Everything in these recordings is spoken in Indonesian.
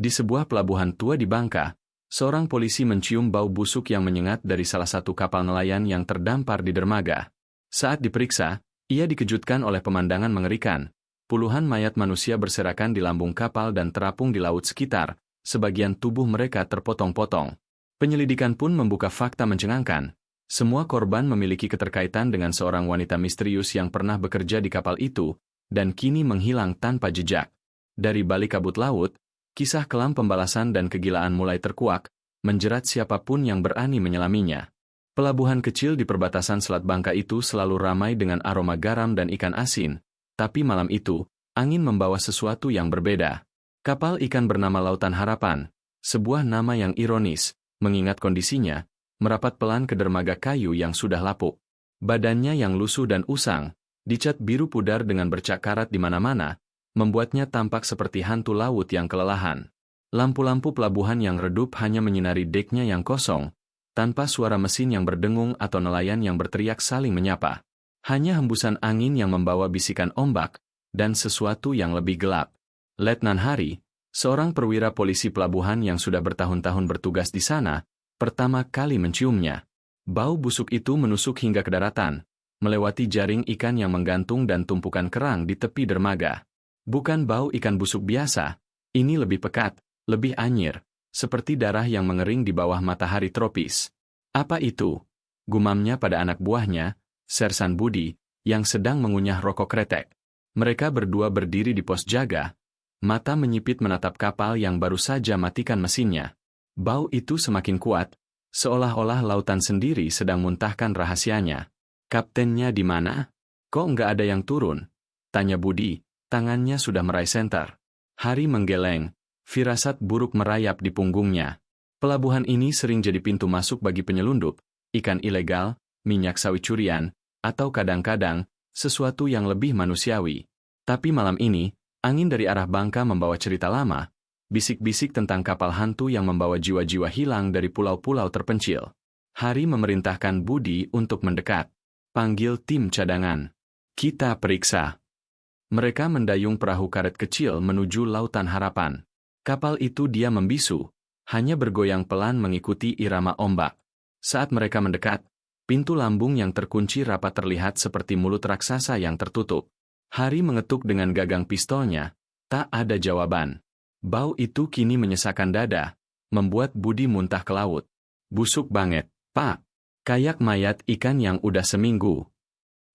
Di sebuah pelabuhan tua di Bangka, seorang polisi mencium bau busuk yang menyengat dari salah satu kapal nelayan yang terdampar di dermaga. Saat diperiksa, ia dikejutkan oleh pemandangan mengerikan. Puluhan mayat manusia berserakan di lambung kapal dan terapung di laut sekitar, sebagian tubuh mereka terpotong-potong. Penyelidikan pun membuka fakta mencengangkan. Semua korban memiliki keterkaitan dengan seorang wanita misterius yang pernah bekerja di kapal itu, dan kini menghilang tanpa jejak. Dari balik kabut laut, kisah kelam pembalasan dan kegilaan mulai terkuak, menjerat siapapun yang berani menyelaminya. Pelabuhan kecil di perbatasan Selat Bangka itu selalu ramai dengan aroma garam dan ikan asin, tapi malam itu, angin membawa sesuatu yang berbeda. Kapal ikan bernama Lautan Harapan, sebuah nama yang ironis, mengingat kondisinya, merapat pelan ke dermaga kayu yang sudah lapuk. Badannya yang lusuh dan usang, dicat biru pudar dengan bercak karat di mana-mana, membuatnya tampak seperti hantu laut yang kelelahan. Lampu-lampu pelabuhan yang redup hanya menyinari deknya yang kosong, tanpa suara mesin yang berdengung atau nelayan yang berteriak saling menyapa. Hanya hembusan angin yang membawa bisikan ombak, dan sesuatu yang lebih gelap. Letnan Hari, seorang perwira polisi pelabuhan yang sudah bertahun-tahun bertugas di sana, pertama kali menciumnya. Bau busuk itu menusuk hingga ke daratan, melewati jaring ikan yang menggantung dan tumpukan kerang di tepi dermaga. Bukan bau ikan busuk biasa, ini lebih pekat, lebih anyir, seperti darah yang mengering di bawah matahari tropis. Apa itu? Gumamnya pada anak buahnya, Sersan Budi, yang sedang mengunyah rokok kretek. Mereka berdua berdiri di pos jaga, mata menyipit menatap kapal yang baru saja matikan mesinnya. Bau itu semakin kuat, seolah-olah lautan sendiri sedang muntahkan rahasianya. Kaptennya di mana? Kok nggak ada yang turun? Tanya Budi, tangannya sudah meraih senter. Hari menggeleng, firasat buruk merayap di punggungnya. Pelabuhan ini sering jadi pintu masuk bagi penyelundup, ikan ilegal, minyak sawit curian, atau kadang-kadang, sesuatu yang lebih manusiawi. Tapi malam ini, angin dari arah Bangka membawa cerita lama, bisik-bisik tentang kapal hantu yang membawa jiwa-jiwa hilang dari pulau-pulau terpencil. Hari memerintahkan Budi untuk mendekat. Panggil tim cadangan. Kita periksa. Mereka mendayung perahu karet kecil menuju Lautan Harapan. Kapal itu diam membisu, hanya bergoyang pelan mengikuti irama ombak. Saat mereka mendekat, pintu lambung yang terkunci rapat terlihat seperti mulut raksasa yang tertutup. Hari mengetuk dengan gagang pistolnya, tak ada jawaban. Bau itu kini menyesakkan dada, membuat Budi muntah ke laut. Busuk banget, Pak. Kayak mayat ikan yang udah seminggu.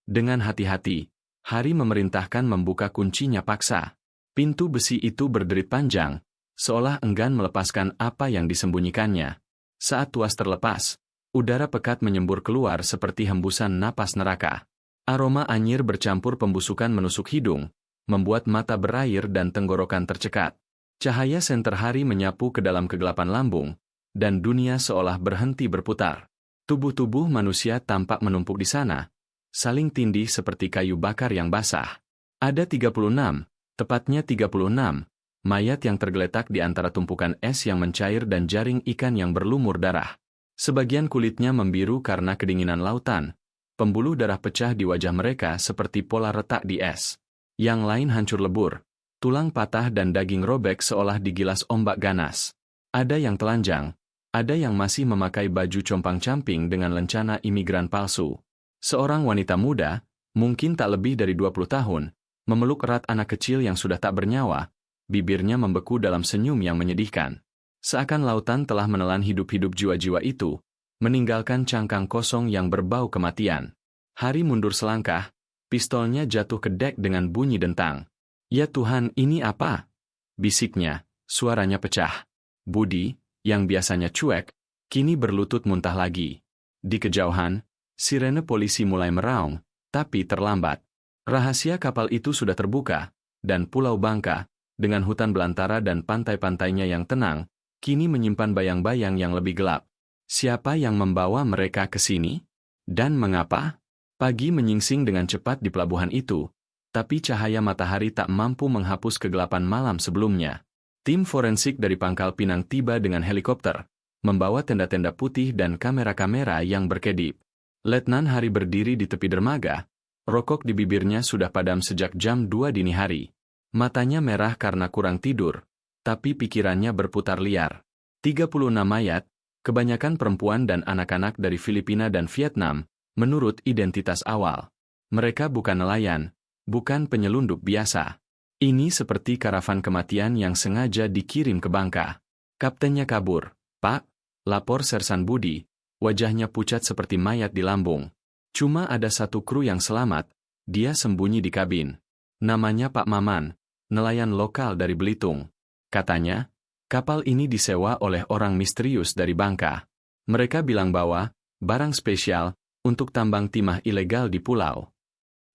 Dengan hati-hati, Hari memerintahkan membuka kuncinya paksa. Pintu besi itu berderit panjang, seolah enggan melepaskan apa yang disembunyikannya. Saat tuas terlepas, udara pekat menyembur keluar seperti hembusan napas neraka. Aroma anyir bercampur pembusukan menusuk hidung, membuat mata berair dan tenggorokan tercekat. Cahaya senter Hari menyapu ke dalam kegelapan lambung, dan dunia seolah berhenti berputar. Tubuh-tubuh manusia tampak menumpuk di sana, saling tindih seperti kayu bakar yang basah. Ada 36, tepatnya 36, mayat yang tergeletak di antara tumpukan es yang mencair dan jaring ikan yang berlumur darah. Sebagian kulitnya membiru karena kedinginan lautan, pembuluh darah pecah di wajah mereka seperti pola retak di es. Yang lain hancur lebur, tulang patah dan daging robek seolah digilas ombak ganas. Ada yang telanjang, ada yang masih memakai baju compang-camping dengan lencana imigran palsu. Seorang wanita muda, mungkin tak lebih dari 20 tahun, memeluk erat anak kecil yang sudah tak bernyawa, bibirnya membeku dalam senyum yang menyedihkan. Seakan lautan telah menelan hidup-hidup jiwa-jiwa itu, meninggalkan cangkang kosong yang berbau kematian. Hari mundur selangkah, pistolnya jatuh ke dek dengan bunyi dentang. Ya Tuhan, ini apa? Bisiknya, suaranya pecah. Budi, yang biasanya cuek, kini berlutut muntah lagi. Di kejauhan, sirene polisi mulai meraung, tapi terlambat. Rahasia kapal itu sudah terbuka, dan Pulau Bangka, dengan hutan belantara dan pantai-pantainya yang tenang, kini menyimpan bayang-bayang yang lebih gelap. Siapa yang membawa mereka ke sini? Dan mengapa? Pagi menyingsing dengan cepat di pelabuhan itu, tapi cahaya matahari tak mampu menghapus kegelapan malam sebelumnya. Tim forensik dari Pangkal Pinang tiba dengan helikopter, membawa tenda-tenda putih dan kamera-kamera yang berkedip. Letnan Hari berdiri di tepi dermaga, rokok di bibirnya sudah padam sejak jam 2 dini hari. Matanya merah karena kurang tidur, tapi pikirannya berputar liar. 36 mayat, kebanyakan perempuan dan anak-anak dari Filipina dan Vietnam, menurut identitas awal. Mereka bukan nelayan, bukan penyelundup biasa. Ini seperti karavan kematian yang sengaja dikirim ke Bangka. Kaptennya kabur, Pak, lapor Sersan Budi, wajahnya pucat seperti mayat di lambung. Cuma ada satu kru yang selamat, dia sembunyi di kabin. Namanya Pak Maman, nelayan lokal dari Belitung. Katanya, kapal ini disewa oleh orang misterius dari Bangka. Mereka bilang bahwa, barang spesial, untuk tambang timah ilegal di pulau.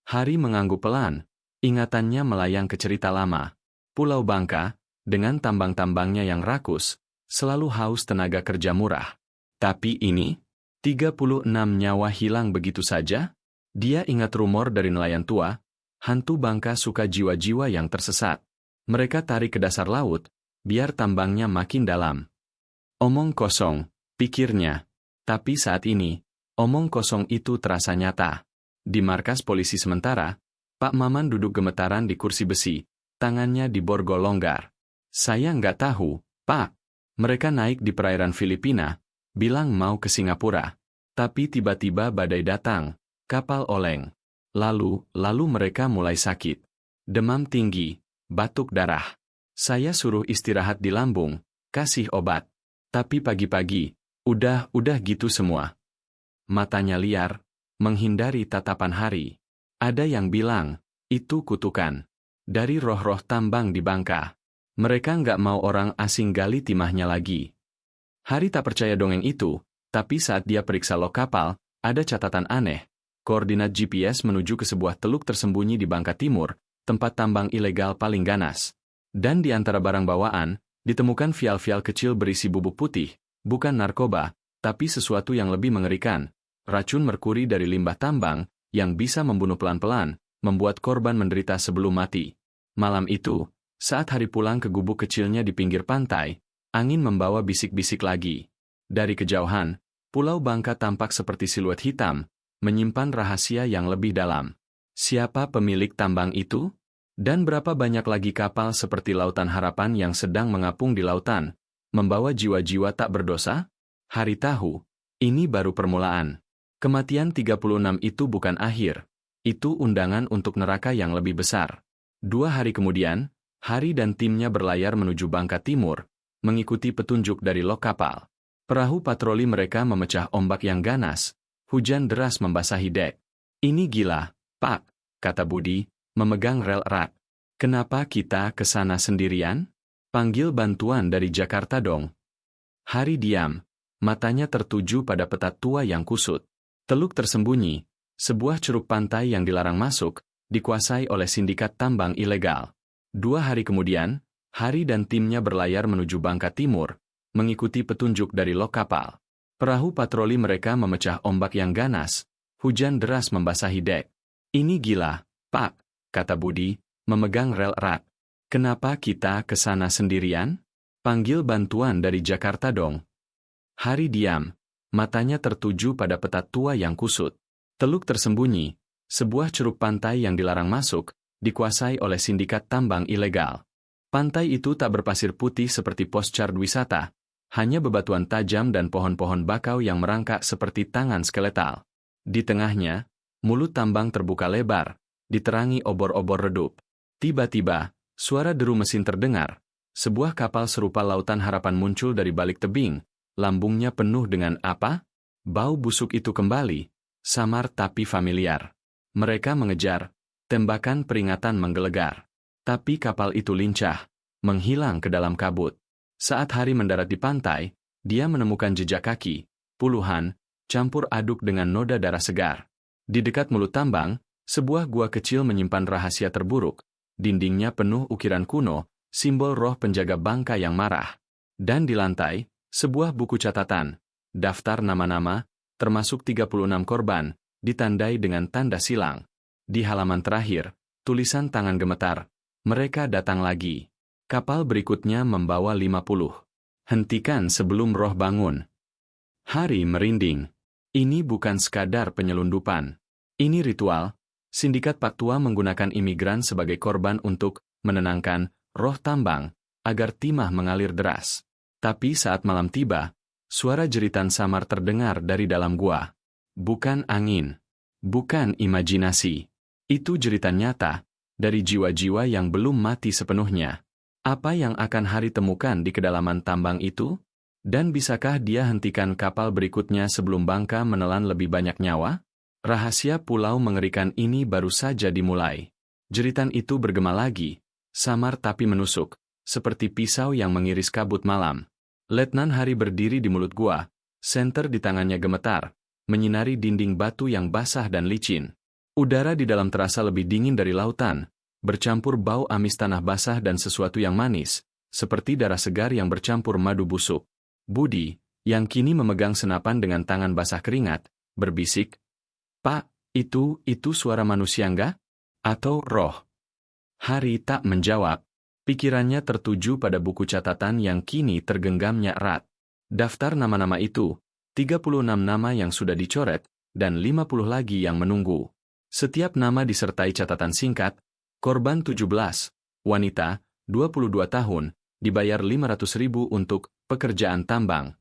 Hari mengangguk pelan, ingatannya melayang ke cerita lama. Pulau Bangka, dengan tambang-tambangnya yang rakus, selalu haus tenaga kerja murah. Tapi ini, 36 nyawa hilang begitu saja? Dia ingat rumor dari nelayan tua, hantu Bangka suka jiwa-jiwa yang tersesat. Mereka tarik ke dasar laut, biar tambangnya makin dalam. Omong kosong, pikirnya. Tapi saat ini, omong kosong itu terasa nyata. Di markas polisi sementara, Pak Maman duduk gemetaran di kursi besi, tangannya di borgol longgar. Saya nggak tahu, Pak. Mereka naik di perairan Filipina, bilang mau ke Singapura. Tapi tiba-tiba badai datang, kapal oleng. Lalu mereka mulai sakit. Demam tinggi, batuk darah. Saya suruh istirahat di lambung, kasih obat. Tapi pagi-pagi, udah gitu semua. Matanya liar, menghindari tatapan hari. Ada yang bilang, itu kutukan. Dari roh-roh tambang di Bangka. Mereka nggak mau orang asing gali timahnya lagi. Hari tak percaya dongeng itu, tapi saat dia periksa log kapal, ada catatan aneh. Koordinat GPS menuju ke sebuah teluk tersembunyi di Bangka Timur, tempat tambang ilegal paling ganas. Dan di antara barang bawaan, ditemukan vial-vial kecil berisi bubuk putih, bukan narkoba, tapi sesuatu yang lebih mengerikan. Racun merkuri dari limbah tambang, yang bisa membunuh pelan-pelan, membuat korban menderita sebelum mati. Malam itu, saat hari pulang ke gubuk kecilnya di pinggir pantai, angin membawa bisik-bisik lagi. Dari kejauhan, Pulau Bangka tampak seperti siluet hitam, menyimpan rahasia yang lebih dalam. Siapa pemilik tambang itu? Dan berapa banyak lagi kapal seperti Lautan Harapan yang sedang mengapung di lautan, membawa jiwa-jiwa tak berdosa? Hari tahu, ini baru permulaan. Kematian 36 itu bukan akhir. Itu undangan untuk neraka yang lebih besar. 2 hari kemudian, Hari dan timnya berlayar menuju Bangka Timur, mengikuti petunjuk dari log kapal. Perahu patroli mereka memecah ombak yang ganas, hujan deras membasahi dek. Ini gila, Pak, kata Budi, memegang rel erat. Kenapa kita ke sana sendirian? Panggil bantuan dari Jakarta dong. Hari diam, matanya tertuju pada peta tua yang kusut. Teluk tersembunyi, sebuah curug pantai yang dilarang masuk, dikuasai oleh sindikat tambang ilegal. 2 hari kemudian, Hari dan timnya berlayar menuju Bangka Timur, mengikuti petunjuk dari log kapal. Perahu patroli mereka memecah ombak yang ganas, hujan deras membasahi dek. Ini gila, Pak, kata Budi, memegang rel erat. Kenapa kita ke sana sendirian? Panggil bantuan dari Jakarta dong. Hari diam, matanya tertuju pada peta tua yang kusut. Teluk tersembunyi, sebuah curug pantai yang dilarang masuk, dikuasai oleh sindikat tambang ilegal. Pantai itu tak berpasir putih seperti postcard wisata, hanya bebatuan tajam dan pohon-pohon bakau yang merangkak seperti tangan skeletal. Di tengahnya, mulut tambang terbuka lebar, diterangi obor-obor redup. Tiba-tiba, suara deru mesin terdengar. Sebuah kapal serupa Lautan Harapan muncul dari balik tebing, lambungnya penuh dengan apa? Bau busuk itu kembali, samar tapi familiar. Mereka mengejar, tembakan peringatan menggelegar. Tapi kapal itu lincah, menghilang ke dalam kabut. Saat Hari mendarat di pantai, dia menemukan jejak kaki, puluhan, campur aduk dengan noda darah segar. Di dekat mulut tambang, sebuah gua kecil menyimpan rahasia terburuk. Dindingnya penuh ukiran kuno, simbol roh penjaga Bangka yang marah. Dan di lantai, sebuah buku catatan, daftar nama-nama, termasuk 36 korban, ditandai dengan tanda silang. Di halaman terakhir, tulisan tangan gemetar, mereka datang lagi. Kapal berikutnya membawa 50. Hentikan sebelum roh bangun. Hari merinding. Ini bukan sekadar penyelundupan. Ini ritual. Sindikat Pak Tua menggunakan imigran sebagai korban untuk menenangkan roh tambang, agar timah mengalir deras. Tapi saat malam tiba, suara jeritan samar terdengar dari dalam gua. Bukan angin. Bukan imajinasi. Itu jeritan nyata, dari jiwa-jiwa yang belum mati sepenuhnya. Apa yang akan Hari temukan di kedalaman tambang itu? Dan bisakah dia hentikan kapal berikutnya sebelum bangka menelan lebih banyak nyawa? Rahasia pulau mengerikan ini baru saja dimulai. Jeritan itu bergema lagi, samar tapi menusuk, seperti pisau yang mengiris kabut malam. Letnan Hari berdiri di mulut gua, senter di tangannya gemetar, menyinari dinding batu yang basah dan licin. Udara di dalam terasa lebih dingin dari lautan, bercampur bau amis tanah basah dan sesuatu yang manis, seperti darah segar yang bercampur madu busuk. Budi, yang kini memegang senapan dengan tangan basah keringat, berbisik, "Pak, itu suara manusia enggak? Atau roh?" Hari tak menjawab. Pikirannya tertuju pada buku catatan yang kini tergenggamnya erat. Daftar nama-nama itu, 36 nama yang sudah dicoret, dan 50 lagi yang menunggu. Setiap nama disertai catatan singkat, korban 17, wanita, 22 tahun, dibayar 500.000 untuk pekerjaan tambang.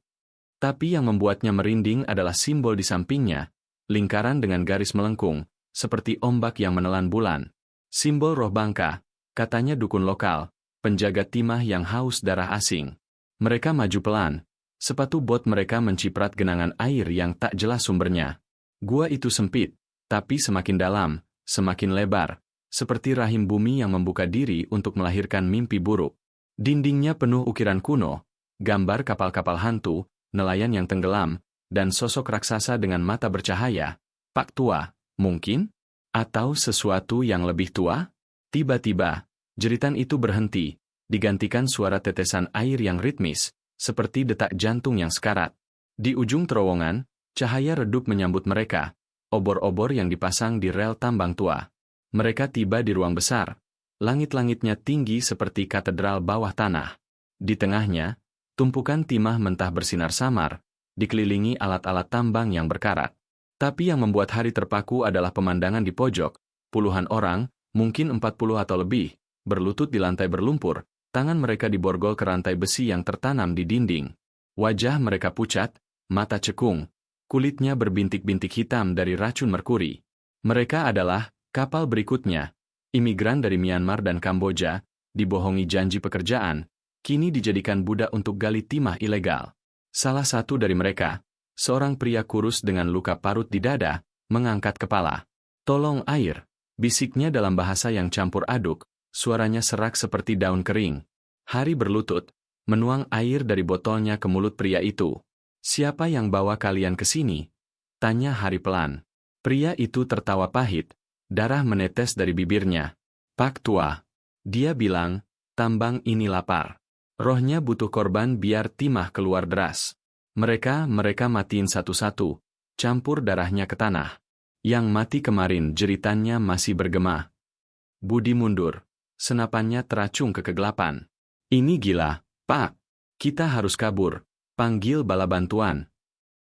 Tapi yang membuatnya merinding adalah simbol di sampingnya, lingkaran dengan garis melengkung, seperti ombak yang menelan bulan. Simbol roh bangka, katanya dukun lokal, penjaga timah yang haus darah asing. Mereka maju pelan, sepatu bot mereka menciprat genangan air yang tak jelas sumbernya. Gua itu sempit, tapi semakin dalam, semakin lebar, seperti rahim bumi yang membuka diri untuk melahirkan mimpi buruk. Dindingnya penuh ukiran kuno, gambar kapal-kapal hantu, nelayan yang tenggelam, dan sosok raksasa dengan mata bercahaya. Pak tua, mungkin? Atau sesuatu yang lebih tua? Tiba-tiba, jeritan itu berhenti, digantikan suara tetesan air yang ritmis, seperti detak jantung yang sekarat. Di ujung terowongan, cahaya redup menyambut mereka, obor-obor yang dipasang di rel tambang tua. Mereka tiba di ruang besar. Langit-langitnya tinggi seperti katedral bawah tanah. Di tengahnya, tumpukan timah mentah bersinar samar, dikelilingi alat-alat tambang yang berkarat. Tapi yang membuat Hari terpaku adalah pemandangan di pojok. Puluhan orang, mungkin 40 atau lebih, berlutut di lantai berlumpur, tangan mereka diborgol ke rantai besi yang tertanam di dinding. Wajah mereka pucat, mata cekung, kulitnya berbintik-bintik hitam dari racun merkuri. Mereka adalah kapal berikutnya. Imigran dari Myanmar dan Kamboja, dibohongi janji pekerjaan, kini dijadikan budak untuk gali timah ilegal. Salah satu dari mereka, seorang pria kurus dengan luka parut di dada, mengangkat kepala. "Tolong air," bisiknya dalam bahasa yang campur aduk, suaranya serak seperti daun kering. Hari berlutut, menuang air dari botolnya ke mulut pria itu. "Siapa yang bawa kalian ke sini?" tanya Hari pelan. Pria itu tertawa pahit. Darah menetes dari bibirnya. "Pak tua," dia bilang, "tambang ini lapar. Rohnya butuh korban biar timah keluar deras. Mereka matiin satu-satu, campur darahnya ke tanah. Yang mati kemarin jeritannya masih bergema." Budi mundur. Senapannya teracung ke kegelapan. "Ini gila, Pak. Kita harus kabur. Panggil bala bantuan."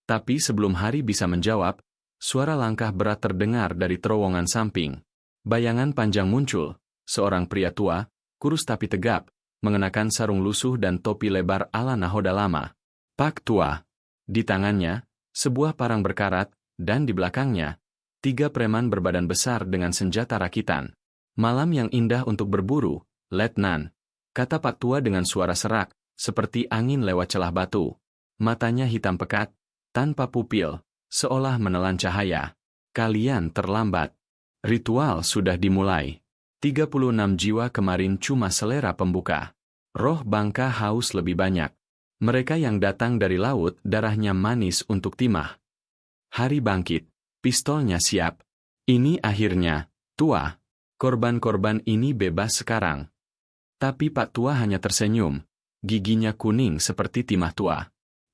Tapi sebelum Hari bisa menjawab, suara langkah berat terdengar dari terowongan samping. Bayangan panjang muncul, seorang pria tua, kurus tapi tegap, mengenakan sarung lusuh dan topi lebar ala nahoda lama. "Pak tua." Di tangannya, sebuah parang berkarat, dan di belakangnya, 3 preman berbadan besar dengan senjata rakitan. "Malam yang indah untuk berburu, Letnan," kata Pak tua dengan suara serak, seperti angin lewat celah batu. Matanya hitam pekat, tanpa pupil, seolah menelan cahaya. "Kalian terlambat. Ritual sudah dimulai. 36 jiwa kemarin cuma selera pembuka. Roh bangka haus lebih banyak. Mereka yang datang dari laut darahnya manis untuk timah." Hari bangkit. Pistolnya siap. "Ini akhirnya, tua. Korban-korban ini bebas sekarang." Tapi Pak tua hanya tersenyum. Giginya kuning seperti timah tua.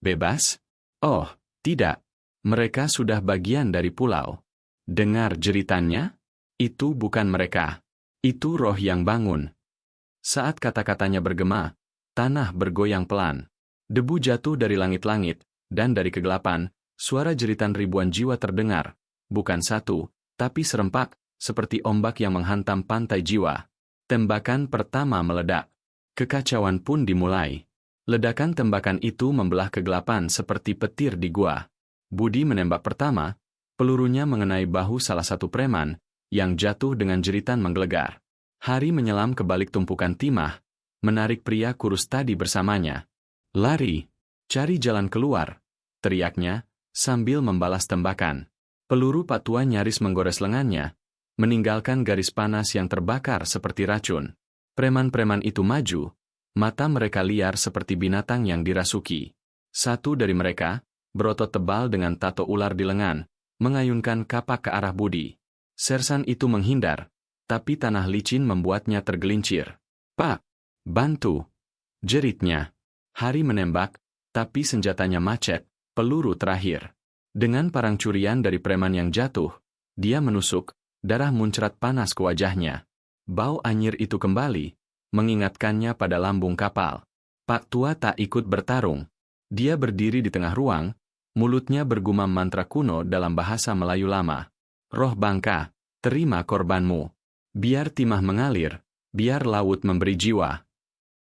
"Bebas? Oh, tidak. Mereka sudah bagian dari pulau." Dengar jeritannya? Itu bukan mereka. Itu roh yang bangun. Saat kata-katanya bergema, tanah bergoyang pelan. Debu jatuh dari langit-langit, dan dari kegelapan, suara jeritan ribuan jiwa terdengar. Bukan satu, tapi serempak, seperti ombak yang menghantam pantai jiwa. Tembakan pertama meledak. Kekacauan pun dimulai. Ledakan tembakan itu membelah kegelapan seperti petir di gua. Budi menembak pertama, pelurunya mengenai bahu salah satu preman, yang jatuh dengan jeritan menggelegar. Hari menyelam ke balik tumpukan timah, menarik pria kurus tadi bersamanya. "Lari! Cari jalan keluar!" teriaknya, sambil membalas tembakan. Peluru Pak Tua nyaris menggores lengannya, meninggalkan garis panas yang terbakar seperti racun. Preman-preman itu maju, mata mereka liar seperti binatang yang dirasuki. Satu dari mereka, berotot tebal dengan tato ular di lengan, mengayunkan kapak ke arah Budi. Sersan itu menghindar, tapi tanah licin membuatnya tergelincir. "Pak, bantu!" jeritnya. Hari menembak, tapi senjatanya macet, peluru terakhir. Dengan parang curian dari preman yang jatuh, dia menusuk, darah muncrat panas ke wajahnya. Bau anyir itu kembali, mengingatkannya pada lambung kapal. Pak Tua tak ikut bertarung. Dia berdiri di tengah ruang, mulutnya bergumam mantra kuno dalam bahasa Melayu lama. "Roh bangka, terima korbanmu. Biar timah mengalir, biar laut memberi jiwa."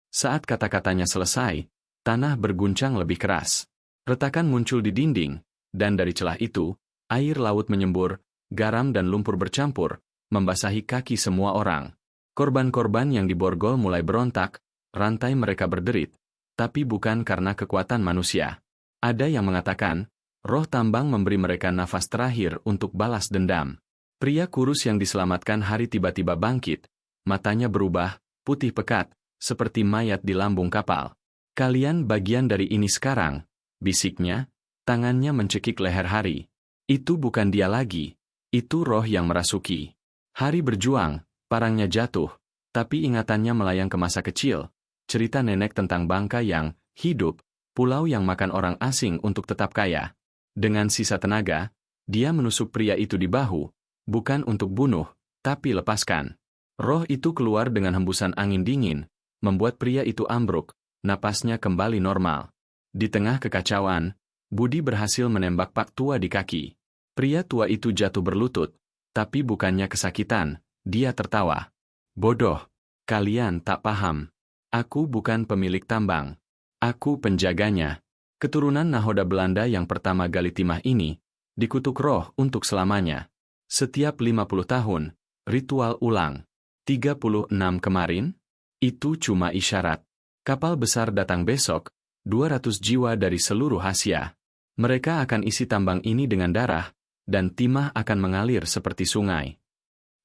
Saat kata-katanya selesai, tanah berguncang lebih keras. Retakan muncul di dinding, dan dari celah itu, air laut menyembur, garam dan lumpur bercampur, membasahi kaki semua orang. Korban-korban yang diborgol mulai berontak, rantai mereka berderit, tapi bukan karena kekuatan manusia. Ada yang mengatakan, roh tambang memberi mereka nafas terakhir untuk balas dendam. Pria kurus yang diselamatkan Hari tiba-tiba bangkit, matanya berubah, putih pekat, seperti mayat di lambung kapal. "Kalian bagian dari ini sekarang," bisiknya, tangannya mencekik leher Hari. Itu bukan dia lagi, itu roh yang merasuki. Hari berjuang, parangnya jatuh, tapi ingatannya melayang ke masa kecil, cerita nenek tentang bangka yang hidup, pulau yang makan orang asing untuk tetap kaya. Dengan sisa tenaga, dia menusuk pria itu di bahu, bukan untuk bunuh, tapi lepaskan. Roh itu keluar dengan hembusan angin dingin, membuat pria itu ambruk, napasnya kembali normal. Di tengah kekacauan, Budi berhasil menembak Pak Tua di kaki. Pria tua itu jatuh berlutut, tapi bukannya kesakitan, dia tertawa. "Bodoh, kalian tak paham. Aku bukan pemilik tambang. Aku penjaganya." Keturunan nahoda Belanda yang pertama gali timah ini, dikutuk roh untuk selamanya. Setiap 50 tahun, ritual ulang. 36 kemarin? Itu cuma isyarat. Kapal besar datang besok, 200 jiwa dari seluruh Asia. Mereka akan isi tambang ini dengan darah, dan timah akan mengalir seperti sungai.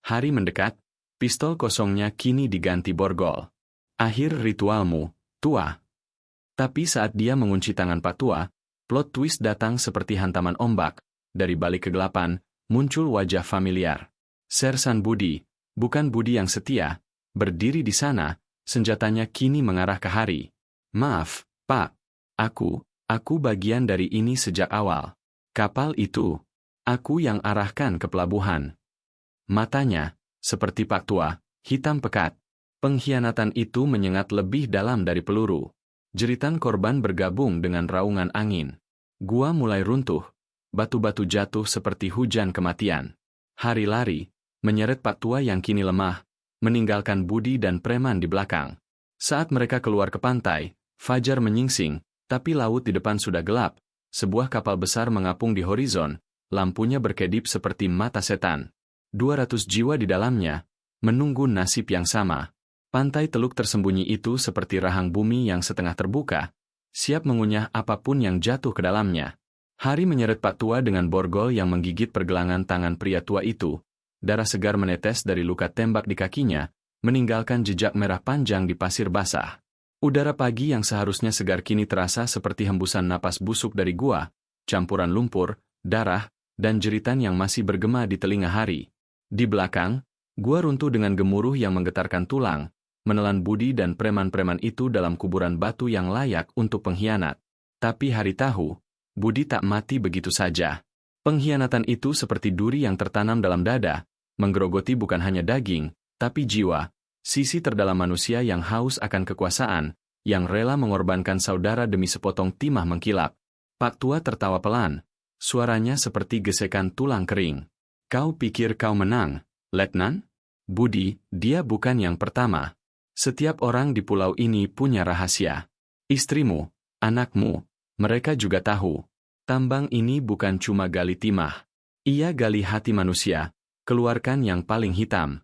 Hari mendekat, pistol kosongnya kini diganti borgol. "Akhir ritualmu, Tua." Tapi saat dia mengunci tangan Pak Tua, plot twist datang seperti hantaman ombak. Dari balik kegelapan, muncul wajah familiar. Sersan Budi, bukan Budi yang setia, berdiri di sana, senjatanya kini mengarah ke Hari. "Maaf, Pak. Aku bagian dari ini sejak awal. Kapal itu, aku yang arahkan ke pelabuhan." Matanya, seperti Pak Tua, hitam pekat. Pengkhianatan itu menyengat lebih dalam dari peluru. Jeritan korban bergabung dengan raungan angin. Gua mulai runtuh. Batu-batu jatuh seperti hujan kematian. Hari lari, menyeret Pak Tua yang kini lemah, meninggalkan Budi dan preman di belakang. Saat mereka keluar ke pantai, fajar menyingsing, tapi laut di depan sudah gelap. Sebuah kapal besar mengapung di horizon, lampunya berkedip seperti mata setan. 200 jiwa di dalamnya, menunggu nasib yang sama. Pantai Teluk tersembunyi itu seperti rahang bumi yang setengah terbuka, siap mengunyah apapun yang jatuh ke dalamnya. Hari menyeret Pak Tua dengan borgol yang menggigit pergelangan tangan pria tua itu. Darah segar menetes dari luka tembak di kakinya, meninggalkan jejak merah panjang di pasir basah. Udara pagi yang seharusnya segar kini terasa seperti hembusan napas busuk dari gua, campuran lumpur, darah, dan jeritan yang masih bergema di telinga Hari. Di belakang, gua runtuh dengan gemuruh yang menggetarkan tulang, menelan Budi dan preman-preman itu dalam kuburan batu yang layak untuk pengkhianat. Tapi Hari tahu, Budi tak mati begitu saja. Pengkhianatan itu seperti duri yang tertanam dalam dada, menggerogoti bukan hanya daging, tapi jiwa. Sisi terdalam manusia yang haus akan kekuasaan, yang rela mengorbankan saudara demi sepotong timah mengkilap. Pak Tua tertawa pelan, suaranya seperti gesekan tulang kering. "Kau pikir kau menang, Letnan? Budi, dia bukan yang pertama. Setiap orang di pulau ini punya rahasia. Istrimu, anakmu, mereka juga tahu. Tambang ini bukan cuma gali timah. Ia gali hati manusia, keluarkan yang paling hitam.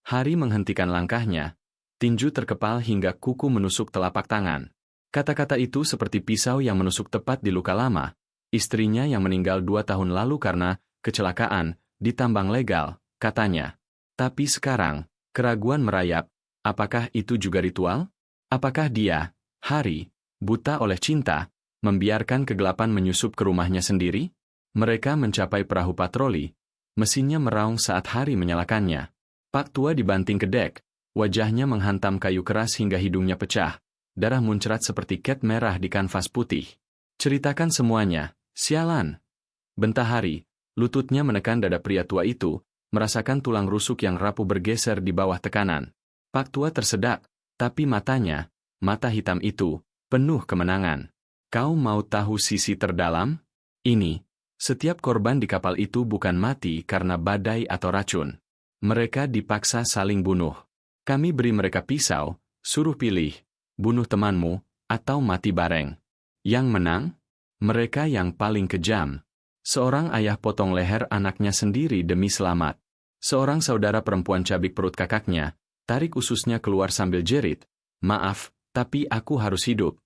Hari menghentikan langkahnya, tinju terkepal hingga kuku menusuk telapak tangan. Kata-kata itu seperti pisau yang menusuk tepat di luka lama. Istrinya yang meninggal 2 tahun lalu karena kecelakaan di tambang legal, katanya. Tapi sekarang, keraguan merayap, apakah itu juga ritual? Apakah dia, Hari, buta oleh cinta, membiarkan kegelapan menyusup ke rumahnya sendiri? Mereka mencapai perahu patroli. Mesinnya meraung saat Hari menyalakannya. Pak tua dibanting ke dek, wajahnya menghantam kayu keras hingga hidungnya pecah. Darah muncrat seperti cat merah di kanvas putih. Ceritakan semuanya, sialan. Bentak Hari, lututnya menekan dada pria tua itu, merasakan tulang rusuk yang rapuh bergeser di bawah tekanan. Pak tua tersedak, tapi matanya, mata hitam itu, penuh kemenangan. Kau mau tahu sisi terdalam? Ini, setiap korban di kapal itu bukan mati karena badai atau racun. Mereka dipaksa saling bunuh. Kami beri mereka pisau, suruh pilih, bunuh temanmu, atau mati bareng. Yang menang? Mereka yang paling kejam. Seorang ayah potong leher anaknya sendiri demi selamat. Seorang saudara perempuan cabik perut kakaknya, tarik ususnya keluar sambil jerit, maaf, tapi aku harus hidup.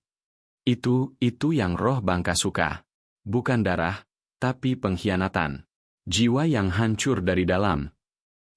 Itu yang roh bangka suka. Bukan darah, tapi pengkhianatan. Jiwa yang hancur dari dalam.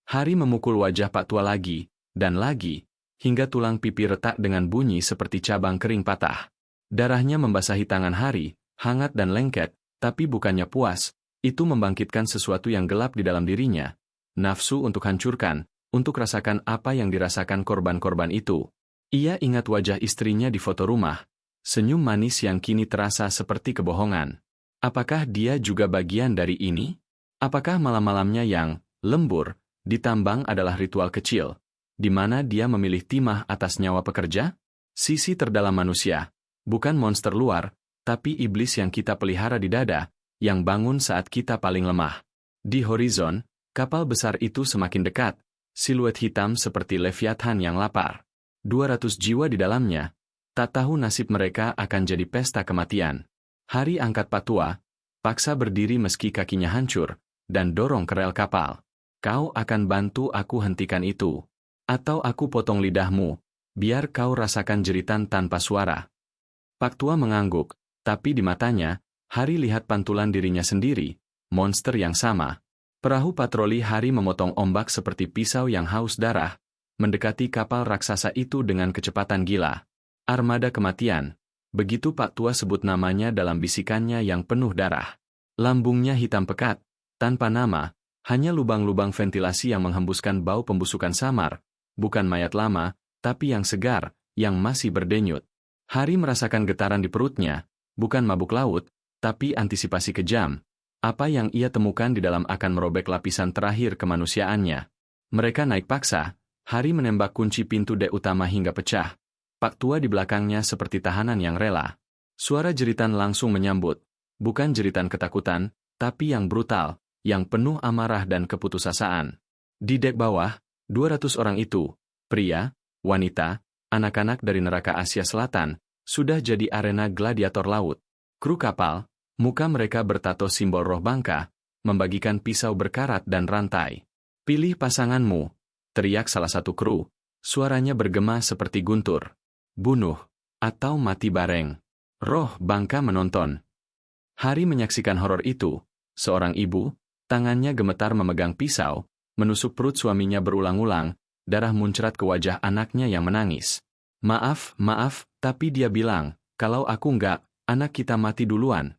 Hari memukul wajah Pak Tua lagi, dan lagi, hingga tulang pipi retak dengan bunyi seperti cabang kering patah. Darahnya membasahi tangan Hari, hangat dan lengket, tapi bukannya puas, itu membangkitkan sesuatu yang gelap di dalam dirinya. Nafsu untuk hancurkan, untuk rasakan apa yang dirasakan korban-korban itu. Ia ingat wajah istrinya di foto rumah, senyum manis yang kini terasa seperti kebohongan. Apakah dia juga bagian dari ini? Apakah malam-malamnya yang lembur ditambang adalah ritual kecil, di mana dia memilih timah atas nyawa pekerja? Sisi terdalam manusia, bukan monster luar, tapi iblis yang kita pelihara di dada, yang bangun saat kita paling lemah. Di horizon, kapal besar itu semakin dekat, siluet hitam seperti Leviathan yang lapar. 200 jiwa di dalamnya, tak tahu nasib mereka akan jadi pesta kematian. Hari angkat patua, paksa berdiri meski kakinya hancur, dan dorong ke rel kapal. Kau akan bantu aku hentikan itu. Atau aku potong lidahmu, biar kau rasakan jeritan tanpa suara. Pak tua mengangguk, tapi di matanya, Hari lihat pantulan dirinya sendiri, monster yang sama. Perahu patroli Hari memotong ombak seperti pisau yang haus darah, mendekati kapal raksasa itu dengan kecepatan gila. Armada kematian, begitu Pak tua sebut namanya dalam bisikannya yang penuh darah. Lambungnya hitam pekat, tanpa nama, hanya lubang-lubang ventilasi yang menghembuskan bau pembusukan samar, bukan mayat lama, tapi yang segar, yang masih berdenyut. Hari merasakan getaran di perutnya, bukan mabuk laut, tapi antisipasi kejam. Apa yang ia temukan di dalam akan merobek lapisan terakhir kemanusiaannya. Mereka naik paksa, Hari menembak kunci pintu dek utama hingga pecah. Pak tua di belakangnya seperti tahanan yang rela. Suara jeritan langsung menyambut, bukan jeritan ketakutan, tapi yang brutal, yang penuh amarah dan keputusasaan. Di dek bawah, 200 orang itu, pria, wanita, anak-anak dari neraka Asia Selatan, sudah jadi arena gladiator laut. Kru kapal, muka mereka bertato simbol roh bangka, membagikan pisau berkarat dan rantai. Pilih pasanganmu, teriak salah satu kru, suaranya bergema seperti guntur. Bunuh, atau mati bareng. Roh bangka menonton. Hari menyaksikan horor itu, seorang ibu, tangannya gemetar memegang pisau, menusuk perut suaminya berulang-ulang, darah muncrat ke wajah anaknya yang menangis. Maaf, tapi dia bilang, kalau aku enggak, anak kita mati duluan.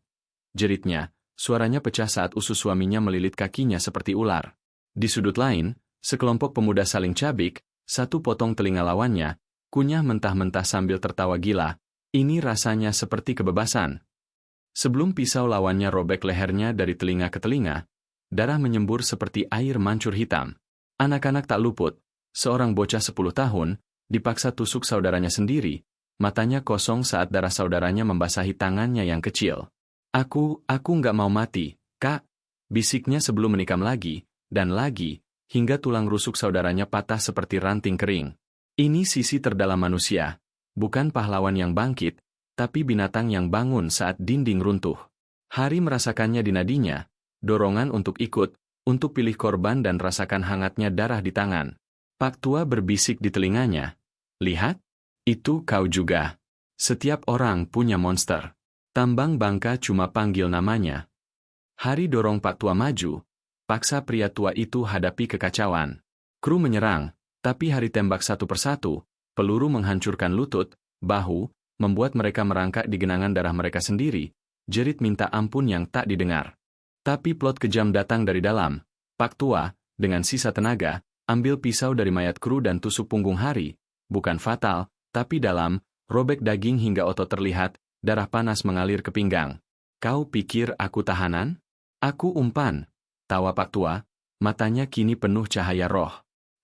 Jeritnya, suaranya pecah saat usus suaminya melilit kakinya seperti ular. Di sudut lain, sekelompok pemuda saling cabik, satu potong telinga lawannya, kunyah mentah-mentah sambil tertawa gila. Ini rasanya seperti kebebasan. Sebelum pisau lawannya robek lehernya dari telinga ke telinga, darah menyembur seperti air mancur hitam. Anak-anak tak luput, seorang bocah 10 tahun, dipaksa tusuk saudaranya sendiri, matanya kosong saat darah saudaranya membasahi tangannya yang kecil. Aku nggak mau mati, Kak, bisiknya sebelum menikam lagi, dan lagi, hingga tulang rusuk saudaranya patah seperti ranting kering. Ini sisi terdalam manusia, bukan pahlawan yang bangkit, tapi binatang yang bangun saat dinding runtuh. Hari merasakannya di nadinya, dorongan untuk ikut, untuk pilih korban dan rasakan hangatnya darah di tangan. Pak Tua berbisik di telinganya. Lihat, itu kau juga. Setiap orang punya monster. Tambang Bangka cuma panggil namanya. Hari dorong Pak Tua maju, paksa pria tua itu hadapi kekacauan. Kru menyerang, tapi Hari tembak satu persatu, peluru menghancurkan lutut, bahu, membuat mereka merangkak di genangan darah mereka sendiri, jerit minta ampun yang tak didengar. Tapi plot kejam datang dari dalam. Pak Tua, dengan sisa tenaga, ambil pisau dari mayat kru dan tusuk punggung Hari. Bukan fatal, tapi dalam, robek daging hingga otot terlihat, darah panas mengalir ke pinggang. Kau pikir aku tahanan? Aku umpan. Tawa Pak Tua, matanya kini penuh cahaya roh.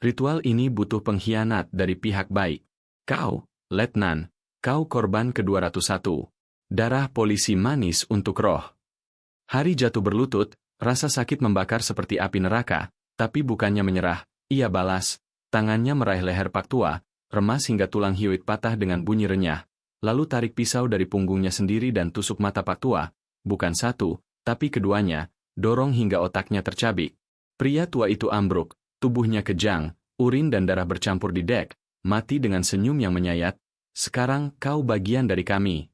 Ritual ini butuh pengkhianat dari pihak baik. Kau, Letnan, kau korban ke-201. Darah polisi manis untuk roh. Hari jatuh berlutut, rasa sakit membakar seperti api neraka, tapi bukannya menyerah, ia balas. Tangannya meraih leher Pak Tua, remas hingga tulang hiuit patah dengan bunyi renyah. Lalu tarik pisau dari punggungnya sendiri dan tusuk mata Pak Tua. Bukan satu, tapi keduanya, dorong hingga otaknya tercabik. Pria tua itu ambruk, tubuhnya kejang, urin dan darah bercampur di dek, mati dengan senyum yang menyayat. Sekarang kau bagian dari kami.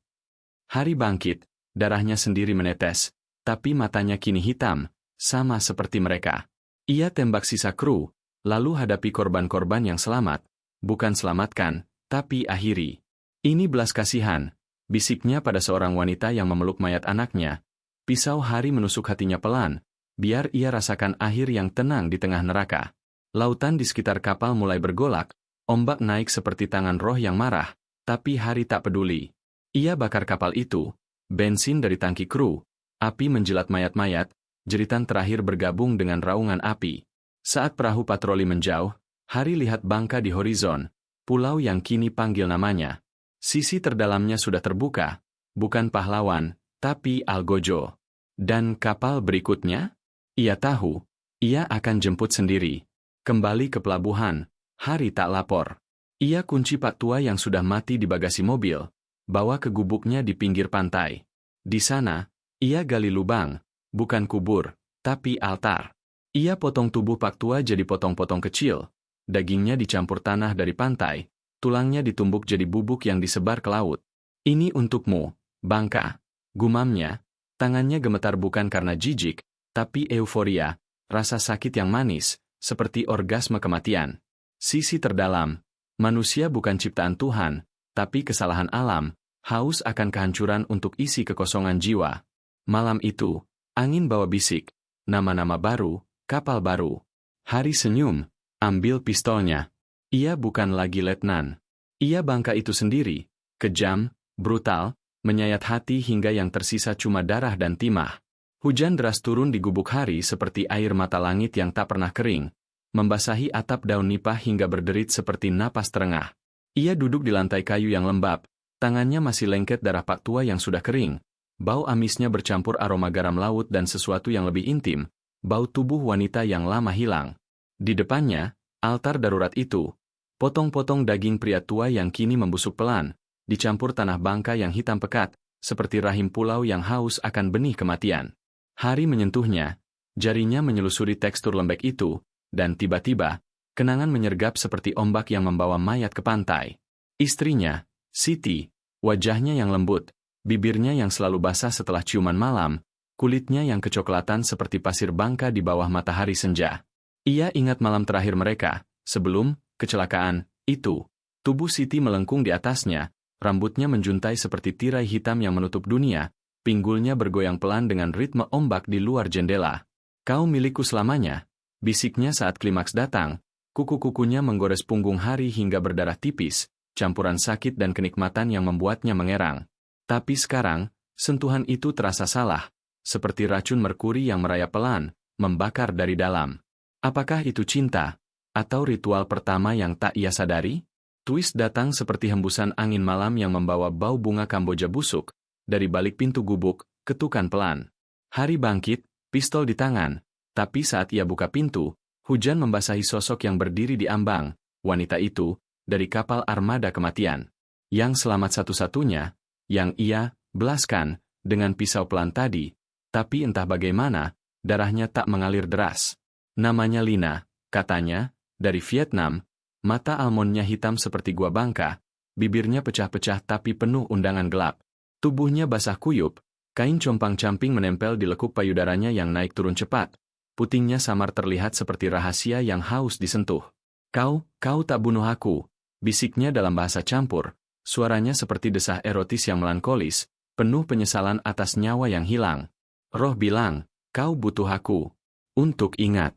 Hari bangkit, darahnya sendiri menetes, tapi matanya kini hitam, sama seperti mereka. Ia tembak sisa kru, lalu hadapi korban-korban yang selamat, bukan selamatkan, tapi akhiri. Ini belas kasihan, bisiknya pada seorang wanita yang memeluk mayat anaknya. Pisau Hari menusuk hatinya pelan, biar ia rasakan akhir yang tenang di tengah neraka. Lautan di sekitar kapal mulai bergolak, ombak naik seperti tangan roh yang marah, tapi Hari tak peduli. Ia bakar kapal itu, bensin dari tangki kru, api menjilat mayat-mayat, jeritan terakhir bergabung dengan raungan api. Saat perahu patroli menjauh, Hari lihat Bangka di horizon, pulau yang kini panggil namanya. Sisi terdalamnya sudah terbuka, bukan pahlawan, tapi algojo. Dan kapal berikutnya? Ia tahu, ia akan jemput sendiri. Kembali ke pelabuhan, Hari tak lapor. Ia kunci Pak Tua yang sudah mati di bagasi mobil, bawa ke gubuknya di pinggir pantai. Di sana, ia gali lubang, bukan kubur, tapi altar. Ia potong tubuh Pak Tua jadi potong-potong kecil, dagingnya dicampur tanah dari pantai, tulangnya ditumbuk jadi bubuk yang disebar ke laut. Ini untukmu, Bangka, gumamnya. Tangannya gemetar bukan karena jijik, tapi euforia, rasa sakit yang manis, seperti orgasme kematian. Sisi terdalam, manusia bukan ciptaan Tuhan, tapi kesalahan alam, haus akan kehancuran untuk isi kekosongan jiwa. Malam itu, angin bawa bisik, nama-nama baru, kapal baru. Hari senyum, ambil pistolnya. Ia bukan lagi letnan. Ia Bangka itu sendiri, kejam, brutal, menyayat hati hingga yang tersisa cuma darah dan timah. Hujan deras turun di gubuk Hari seperti air mata langit yang tak pernah kering, membasahi atap daun nipah hingga berderit seperti napas terengah. Ia duduk di lantai kayu yang lembab, tangannya masih lengket darah Pak Tua yang sudah kering. Bau amisnya bercampur aroma garam laut dan sesuatu yang lebih intim, bau tubuh wanita yang lama hilang. Di depannya, altar darurat itu, potong-potong daging pria tua yang kini membusuk pelan, dicampur tanah Bangka yang hitam pekat, seperti rahim pulau yang haus akan benih kematian. Hari menyentuhnya, jarinya menyelusuri tekstur lembek itu, dan tiba-tiba, kenangan menyergap seperti ombak yang membawa mayat ke pantai. Istrinya, Siti, wajahnya yang lembut, bibirnya yang selalu basah setelah ciuman malam, kulitnya yang kecoklatan seperti pasir Bangka di bawah matahari senja. Ia ingat malam terakhir mereka, sebelum kecelakaan itu. Tubuh Siti melengkung di atasnya, rambutnya menjuntai seperti tirai hitam yang menutup dunia, pinggulnya bergoyang pelan dengan ritme ombak di luar jendela. Kau milikku selamanya, bisiknya saat klimaks datang, kuku-kukunya menggores punggung Hari hingga berdarah tipis, campuran sakit dan kenikmatan yang membuatnya mengerang. Tapi sekarang, sentuhan itu terasa salah, seperti racun merkuri yang merayap pelan, membakar dari dalam. Apakah itu cinta, atau ritual pertama yang tak ia sadari? Twist datang seperti hembusan angin malam yang membawa bau bunga Kamboja busuk. Dari balik pintu gubuk, ketukan pelan. Hari bangkit, pistol di tangan. Tapi saat ia buka pintu, hujan membasahi sosok yang berdiri di ambang. Wanita itu, dari kapal armada kematian. Yang selamat satu-satunya, yang ia belaskan dengan pisau pelan tadi, tapi entah bagaimana, darahnya tak mengalir deras. Namanya Lina, katanya, dari Vietnam, mata almondnya hitam seperti gua Bangka, bibirnya pecah-pecah tapi penuh undangan gelap. Tubuhnya basah kuyup, kain compang-camping menempel di lekuk payudaranya yang naik turun cepat. Putingnya samar terlihat seperti rahasia yang haus disentuh. Kau tak bunuh aku, bisiknya dalam bahasa campur, suaranya seperti desah erotis yang melankolis, penuh penyesalan atas nyawa yang hilang. Roh bilang, kau butuh aku. Untuk ingat.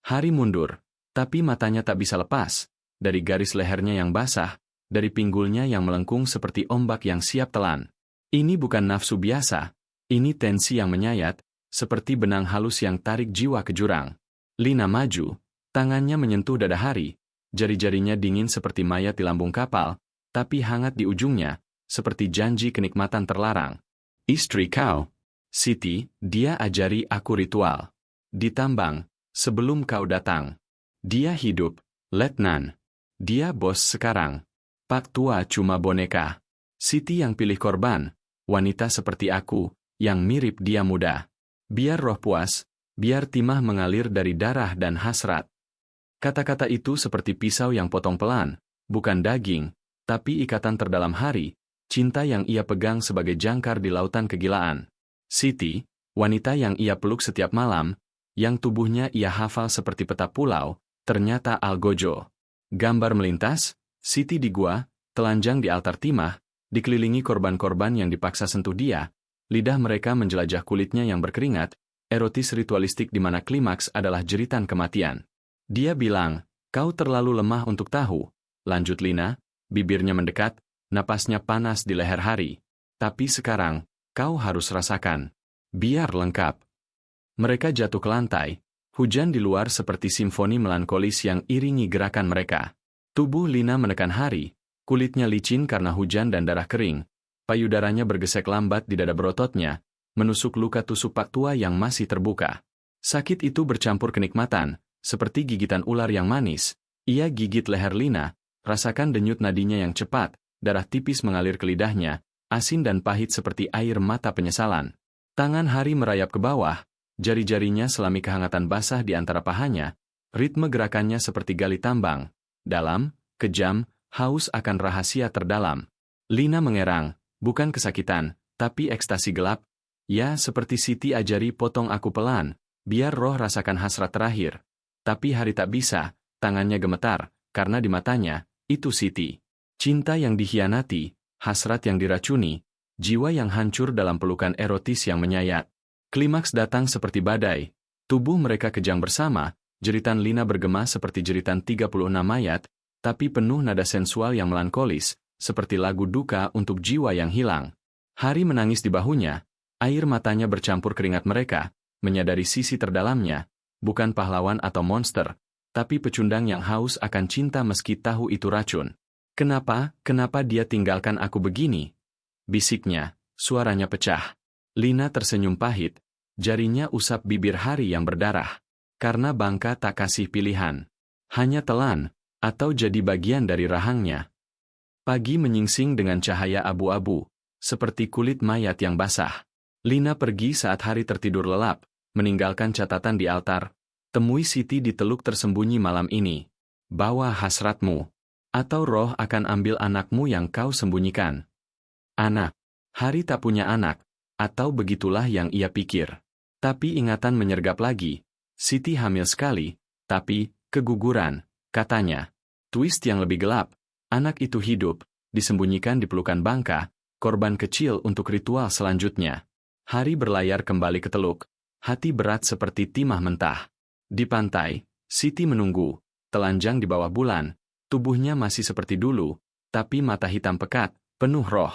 Hari mundur, tapi matanya tak bisa lepas, dari garis lehernya yang basah, dari pinggulnya yang melengkung seperti ombak yang siap telan. Ini bukan nafsu biasa, ini tensi yang menyayat, seperti benang halus yang tarik jiwa ke jurang. Lina maju, tangannya menyentuh dada Hari, jari-jarinya dingin seperti mayat di lambung kapal, tapi hangat di ujungnya, seperti janji kenikmatan terlarang. Istri kau, Siti, dia ajari aku ritual. Ditambang, sebelum kau datang. Dia hidup, Letnan. Dia bos sekarang. Pak tua cuma boneka. Siti yang pilih korban, wanita seperti aku, yang mirip dia muda. Biar roh puas, biar timah mengalir dari darah dan hasrat. Kata-kata itu seperti pisau yang potong pelan, bukan daging, tapi ikatan terdalam Hari, cinta yang ia pegang sebagai jangkar di lautan kegilaan. Siti, wanita yang ia peluk setiap malam, yang tubuhnya ia hafal seperti peta pulau, ternyata Algojo. Gambar melintas, Siti di gua, telanjang di altar timah, dikelilingi korban-korban yang dipaksa sentuh dia, lidah mereka menjelajah kulitnya yang berkeringat, erotis ritualistik di mana klimaks adalah jeritan kematian. Dia bilang, kau terlalu lemah untuk tahu, lanjut Lina, bibirnya mendekat, napasnya panas di leher Hari. Tapi sekarang, kau harus rasakan. Biar lengkap. Mereka jatuh ke lantai, hujan di luar seperti simfoni melankolis yang iringi gerakan mereka. Tubuh Lina menekan Hari, kulitnya licin karena hujan dan darah kering, payudaranya bergesek lambat di dada berototnya, menusuk luka tusuk Pak tua yang masih terbuka. Sakit itu bercampur kenikmatan, seperti gigitan ular yang manis. Ia gigit leher Lina, rasakan denyut nadinya yang cepat, darah tipis mengalir ke lidahnya, asin dan pahit seperti air mata penyesalan. Tangan Hari merayap ke bawah, jari-jarinya selami kehangatan basah di antara pahanya, ritme gerakannya seperti gali tambang, dalam, kejam, haus akan rahasia terdalam. Lina mengerang, bukan kesakitan, tapi ekstasi gelap. Ya, seperti Siti ajari potong aku pelan, biar roh rasakan hasrat terakhir. Tapi Hari tak bisa, tangannya gemetar, karena di matanya, itu Siti. Cinta yang dikhianati, hasrat yang diracuni, jiwa yang hancur dalam pelukan erotis yang menyayat. Klimaks datang seperti badai, tubuh mereka kejang bersama, jeritan Lina bergema seperti jeritan 36 mayat, tapi penuh nada sensual yang melankolis, seperti lagu duka untuk jiwa yang hilang. Hari menangis di bahunya, air matanya bercampur keringat mereka, menyadari sisi terdalamnya, bukan pahlawan atau monster, tapi pecundang yang haus akan cinta meski tahu itu racun. Kenapa dia tinggalkan aku begini? Bisiknya, suaranya pecah. Lina tersenyum pahit, jarinya usap bibir Hari yang berdarah. Karena Bangka tak kasih pilihan. Hanya telan, atau jadi bagian dari rahangnya. Pagi menyingsing dengan cahaya abu-abu, seperti kulit mayat yang basah. Lina pergi saat Hari tertidur lelap, meninggalkan catatan di altar. Temui Siti di teluk tersembunyi malam ini. Bawa hasratmu. Atau roh akan ambil anakmu yang kau sembunyikan. Anak. Hari tak punya anak, atau begitulah yang ia pikir. Tapi ingatan menyergap lagi. Siti hamil sekali, tapi, keguguran, katanya. Twist yang lebih gelap, anak itu hidup, disembunyikan di pelukan Bangka, korban kecil untuk ritual selanjutnya. Hari berlayar kembali ke teluk, hati berat seperti timah mentah. Di pantai, Siti menunggu, telanjang di bawah bulan, tubuhnya masih seperti dulu, tapi mata hitam pekat, penuh roh.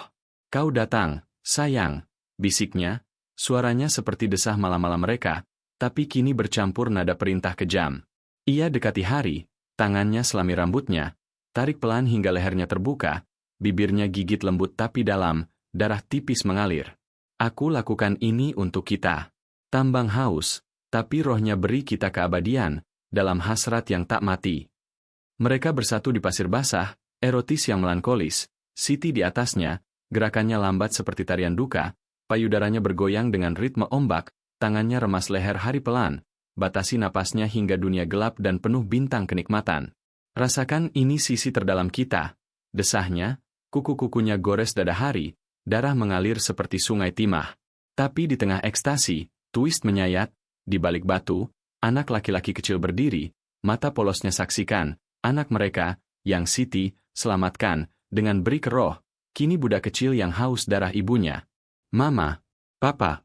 Kau datang, sayang, bisiknya, suaranya seperti desah malam-malam mereka, tapi kini bercampur nada perintah kejam. Ia dekati Hari, tangannya selami rambutnya, tarik pelan hingga lehernya terbuka, bibirnya gigit lembut tapi dalam, darah tipis mengalir. Aku lakukan ini untuk kita. Tambang haus, tapi rohnya beri kita keabadian, dalam hasrat yang tak mati. Mereka bersatu di pasir basah, Erotis yang melankolis, Siti di atasnya, gerakannya lambat seperti tarian duka, payudaranya bergoyang dengan ritme ombak, tangannya remas leher Hari pelan, batasi napasnya hingga dunia gelap dan penuh bintang kenikmatan. Rasakan ini sisi terdalam kita, desahnya, kuku-kukunya gores dada Hari, darah mengalir seperti sungai timah. Tapi di tengah ekstasi, twist menyayat, di balik batu, anak laki-laki kecil berdiri, mata polosnya saksikan, anak mereka, yang Siti, selamatkan, dengan beri ke roh, kini budak kecil yang haus darah ibunya. Mama, Papa,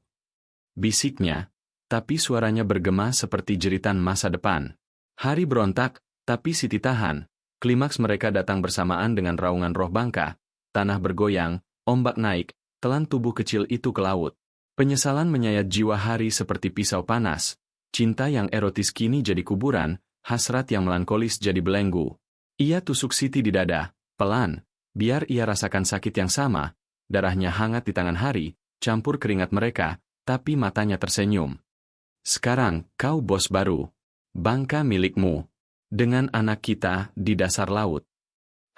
bisiknya, tapi suaranya bergema seperti jeritan masa depan. Hari berontak, tapi Siti tahan. Klimaks mereka datang bersamaan dengan raungan roh bangka, tanah bergoyang, ombak naik, telan tubuh kecil itu ke laut. Penyesalan menyayat jiwa Hari seperti pisau panas. Cinta yang erotis kini jadi kuburan, hasrat yang melankolis jadi belenggu. Ia tusuk Siti di dada, pelan, biar ia rasakan sakit yang sama. Darahnya hangat di tangan Hari, campur keringat mereka, tapi matanya tersenyum. Sekarang, kau bos baru. Bangka milikmu. Dengan anak kita di dasar laut.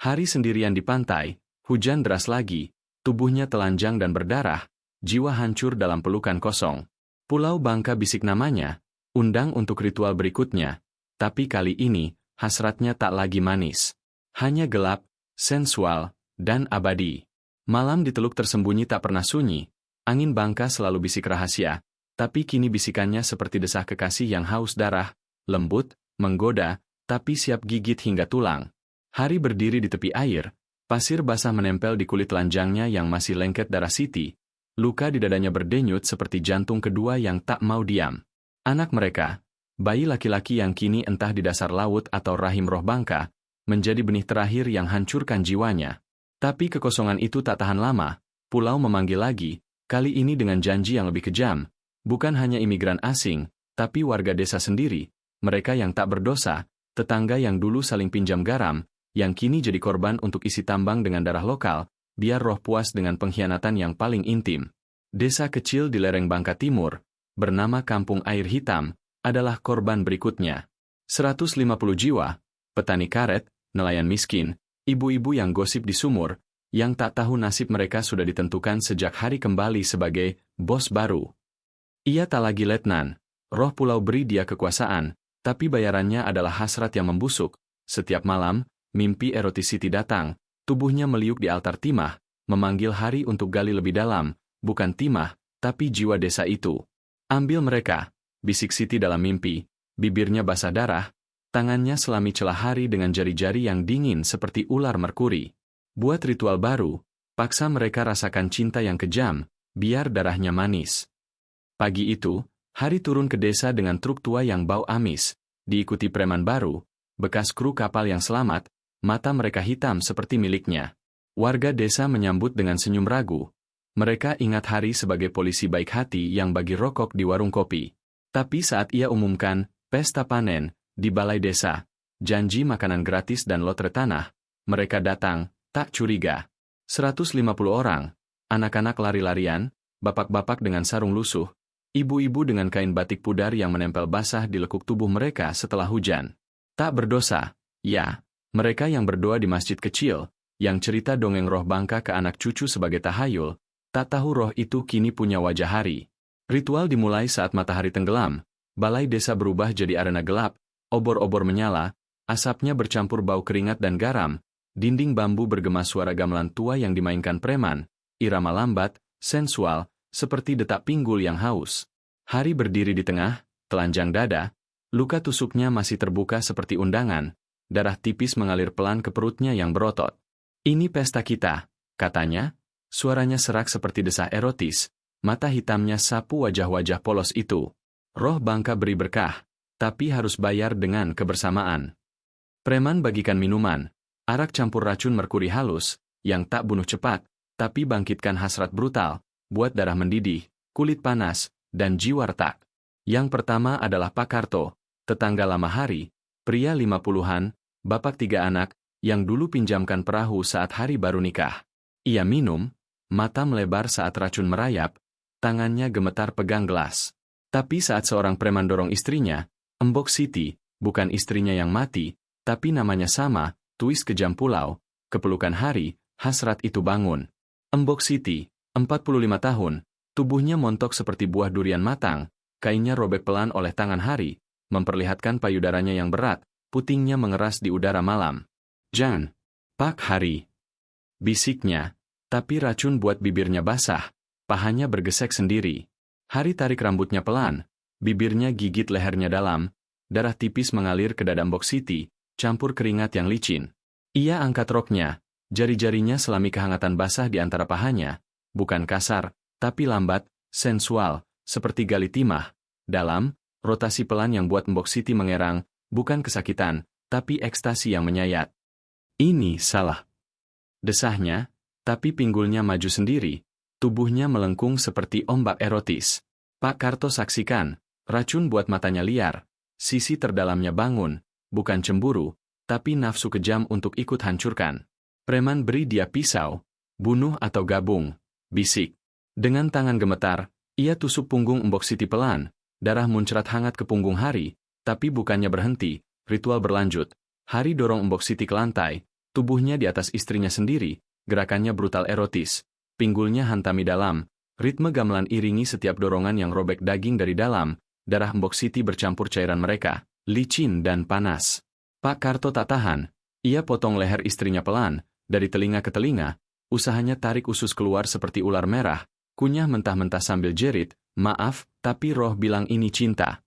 Hari sendirian di pantai, hujan deras lagi, tubuhnya telanjang dan berdarah, jiwa hancur dalam pelukan kosong. Pulau Bangka bisik namanya, undang untuk ritual berikutnya, tapi kali ini, hasratnya tak lagi manis. Hanya gelap, sensual, dan abadi. Malam di teluk tersembunyi tak pernah sunyi, angin Bangka selalu bisik rahasia, tapi kini bisikannya seperti desah kekasih yang haus darah, lembut, menggoda, tapi siap gigit hingga tulang. Hari berdiri di tepi air, pasir basah menempel di kulit telanjangnya yang masih lengket darah Siti, luka di dadanya berdenyut seperti jantung kedua yang tak mau diam. Anak mereka, bayi laki-laki yang kini entah di dasar laut atau rahim roh Bangka, menjadi benih terakhir yang hancurkan jiwanya. Tapi kekosongan itu tak tahan lama, pulau memanggil lagi, kali ini dengan janji yang lebih kejam, bukan hanya imigran asing, tapi warga desa sendiri, mereka yang tak berdosa, tetangga yang dulu saling pinjam garam, yang kini jadi korban untuk isi tambang dengan darah lokal, biar roh puas dengan pengkhianatan yang paling intim. Desa kecil di lereng Bangka Timur, bernama Kampung Air Hitam, adalah korban berikutnya. 150 jiwa, petani karet, nelayan miskin, ibu-ibu yang gosip di sumur, yang tak tahu nasib mereka sudah ditentukan sejak Hari kembali sebagai bos baru. Ia tak lagi letnan, roh pulau beri dia kekuasaan, tapi bayarannya adalah hasrat yang membusuk. Setiap malam, mimpi erotis Siti datang, tubuhnya meliuk di altar timah, memanggil Hari untuk gali lebih dalam, bukan timah, tapi jiwa desa itu. Ambil mereka, bisik Siti dalam mimpi, bibirnya basah darah, tangannya selami celah Hari dengan jari-jari yang dingin seperti ular merkuri. Buat ritual baru, paksa mereka rasakan cinta yang kejam, biar darahnya manis. Pagi itu, Hari turun ke desa dengan truk tua yang bau amis, diikuti preman baru, bekas kru kapal yang selamat, mata mereka hitam seperti miliknya. Warga desa menyambut dengan senyum ragu. Mereka ingat Hari sebagai polisi baik hati yang bagi rokok di warung kopi. Tapi saat ia umumkan, pesta panen, di balai desa, janji makanan gratis dan lotre tanah, mereka datang, tak curiga. 150 orang, anak-anak lari-larian, bapak-bapak dengan sarung lusuh, ibu-ibu dengan kain batik pudar yang menempel basah di lekuk tubuh mereka setelah hujan. Tak berdosa, ya, mereka yang berdoa di masjid kecil, yang cerita dongeng roh Bangka ke anak cucu sebagai tahayul, tak tahu roh itu kini punya wajah Hari. Ritual dimulai saat matahari tenggelam, balai desa berubah jadi arena gelap, obor-obor menyala, asapnya bercampur bau keringat dan garam, dinding bambu bergema suara gamelan tua yang dimainkan preman, irama lambat, sensual, seperti detak pinggul yang haus. Hari berdiri di tengah, telanjang dada, luka tusuknya masih terbuka seperti undangan, darah tipis mengalir pelan ke perutnya yang berotot. Ini pesta kita, katanya, suaranya serak seperti desah erotis, mata hitamnya sapu wajah-wajah polos itu. Roh Bangka beri berkah, tapi harus bayar dengan kebersamaan. Preman bagikan minuman, arak campur racun merkuri halus, yang tak bunuh cepat, tapi bangkitkan hasrat brutal, buat darah mendidih, kulit panas, dan jiwa retak. Yang pertama adalah Pak Karto, tetangga lama Hari, pria 50-an, bapak 3 anak, yang dulu pinjamkan perahu saat Hari baru nikah. Ia minum, mata melebar saat racun merayap, tangannya gemetar pegang gelas. Tapi saat seorang preman dorong istrinya, Embok Siti, bukan istrinya yang mati, tapi namanya sama, twist kejam pulau, kepelukan Hari, hasrat itu bangun. Embok Siti, 45 tahun, tubuhnya montok seperti buah durian matang, kainnya robek pelan oleh tangan Hari, memperlihatkan payudaranya yang berat, putingnya mengeras di udara malam. "Jangan, Pak Hari," bisiknya, tapi racun buat bibirnya basah, pahanya bergesek sendiri. Hari tarik rambutnya pelan, bibirnya gigit lehernya dalam, darah tipis mengalir ke dada Mbok Siti, campur keringat yang licin. Ia angkat roknya, jari-jarinya selami kehangatan basah di antara pahanya, bukan kasar, tapi lambat, sensual, seperti gali timah. Dalam, rotasi pelan yang buat Mbok Siti mengerang, bukan kesakitan, tapi ekstasi yang menyayat. "Ini salah," desahnya, tapi pinggulnya maju sendiri, tubuhnya melengkung seperti ombak erotis. Pak Karto saksikan, racun buat matanya liar, sisi terdalamnya bangun, bukan cemburu, tapi nafsu kejam untuk ikut hancurkan. "Preman, beri dia pisau, bunuh atau gabung," bisik. Dengan tangan gemetar, ia tusuk punggung Mbok Siti pelan, darah muncrat hangat ke punggung Hari, tapi bukannya berhenti, ritual berlanjut. Hari dorong Mbok Siti ke lantai, tubuhnya di atas istrinya sendiri, gerakannya brutal erotis, pinggulnya hantami dalam, ritme gamelan iringi setiap dorongan yang robek daging dari dalam, darah Mbok Siti bercampur cairan mereka, licin dan panas. Pak Karto tak tahan, ia potong leher istrinya pelan, dari telinga ke telinga, usahanya tarik usus keluar seperti ular merah, kunyah mentah-mentah sambil jerit, "Maaf, tapi roh bilang ini cinta."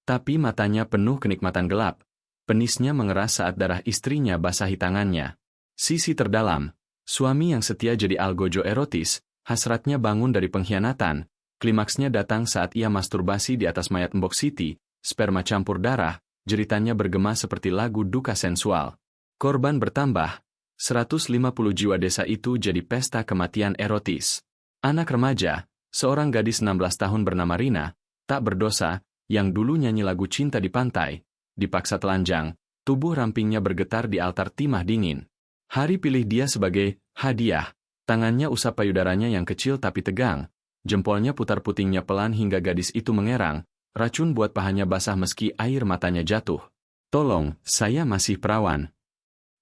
Tapi matanya penuh kenikmatan gelap, penisnya mengeras saat darah istrinya basahi tangannya. Sisi terdalam, suami yang setia jadi algojo erotis, hasratnya bangun dari pengkhianatan, klimaksnya datang saat ia masturbasi di atas mayat Mbok Siti, sperma campur darah, jeritannya bergema seperti lagu duka sensual. Korban bertambah, 150 jiwa desa itu jadi pesta kematian erotis. Anak remaja, seorang gadis 16 tahun bernama Rina, tak berdosa, yang dulu nyanyi lagu cinta di pantai, dipaksa telanjang, tubuh rampingnya bergetar di altar timah dingin. Hari pilih dia sebagai hadiah, tangannya usap payudaranya yang kecil tapi tegang, jempolnya putar putingnya pelan hingga gadis itu mengerang, racun buat pahanya basah meski air matanya jatuh. "Tolong, saya masih perawan,"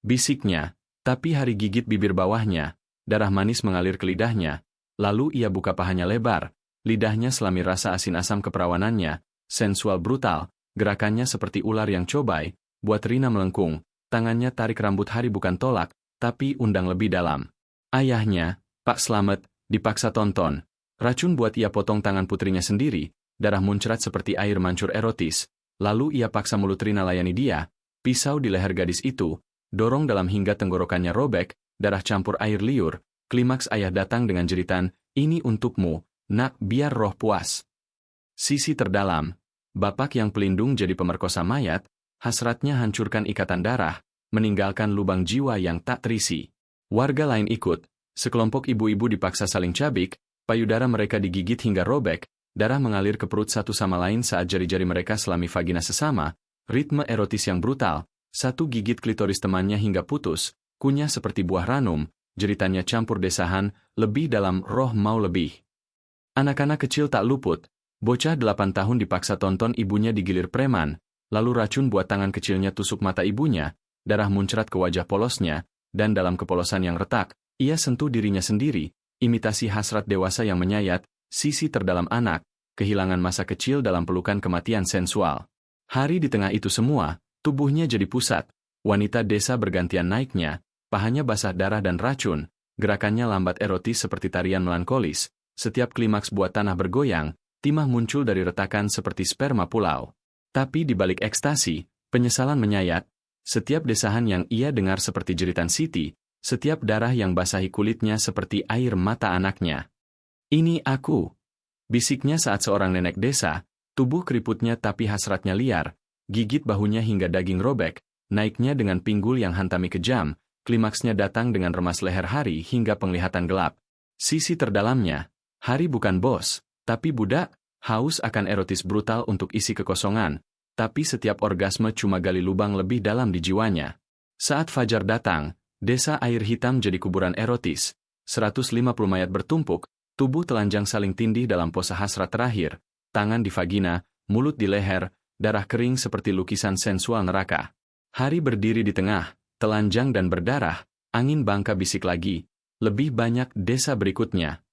bisiknya, tapi Hari gigit bibir bawahnya, darah manis mengalir ke lidahnya, lalu ia buka pahanya lebar, lidahnya selami rasa asin asam keperawanannya, sensual brutal, gerakannya seperti ular yang cobai, buat Rina melengkung, tangannya tarik rambut Hari bukan tolak, tapi undang lebih dalam. Ayahnya, Pak Slamet, dipaksa tonton, racun buat ia potong tangan putrinya sendiri, darah muncrat seperti air mancur erotis, lalu ia paksa mulut Rina layani dia, pisau di leher gadis itu, dorong dalam hingga tenggorokannya robek, darah campur air liur, klimaks ayah datang dengan jeritan, "Ini untukmu, nak, biar roh puas." Sisi terdalam, bapak yang pelindung jadi pemerkosa mayat, hasratnya hancurkan ikatan darah, meninggalkan lubang jiwa yang tak terisi. Warga lain ikut, sekelompok ibu-ibu dipaksa saling cabik, payudara mereka digigit hingga robek, darah mengalir ke perut satu sama lain saat jari-jari mereka selami vagina sesama, ritme erotis yang brutal, satu gigit klitoris temannya hingga putus, kunyah seperti buah ranum, jeritannya campur desahan, lebih dalam roh mau lebih. Anak-anak kecil tak luput, bocah 8 tahun dipaksa tonton ibunya digilir preman, lalu racun buat tangan kecilnya tusuk mata ibunya, darah muncrat ke wajah polosnya, dan dalam kepolosan yang retak, ia sentuh dirinya sendiri, imitasi hasrat dewasa yang menyayat, sisi terdalam anak, kehilangan masa kecil dalam pelukan kematian sensual. Hari di tengah itu semua, tubuhnya jadi pusat, wanita desa bergantian naiknya, pahanya basah darah dan racun, gerakannya lambat erotis seperti tarian melankolis, setiap klimaks buat tanah bergoyang, timah muncul dari retakan seperti sperma pulau. Tapi di balik ekstasi, penyesalan menyayat, setiap desahan yang ia dengar seperti jeritan Siti, setiap darah yang basahi kulitnya seperti air mata anaknya. "Ini aku," bisiknya saat seorang nenek desa, tubuh keriputnya tapi hasratnya liar, gigit bahunya hingga daging robek, naiknya dengan pinggul yang hantami kejam, klimaksnya datang dengan remas leher Hari hingga penglihatan gelap. Sisi terdalamnya, Hari bukan bos, tapi budak, haus akan erotis brutal untuk isi kekosongan, tapi setiap orgasme cuma gali lubang lebih dalam di jiwanya. Saat fajar datang, desa air hitam jadi kuburan erotis, 150 mayat bertumpuk, tubuh telanjang saling tindih dalam pose hasrat terakhir, tangan di vagina, mulut di leher, darah kering seperti lukisan sensual neraka. Hari berdiri di tengah, telanjang dan berdarah, angin bangka bisik lagi, lebih banyak desa berikutnya.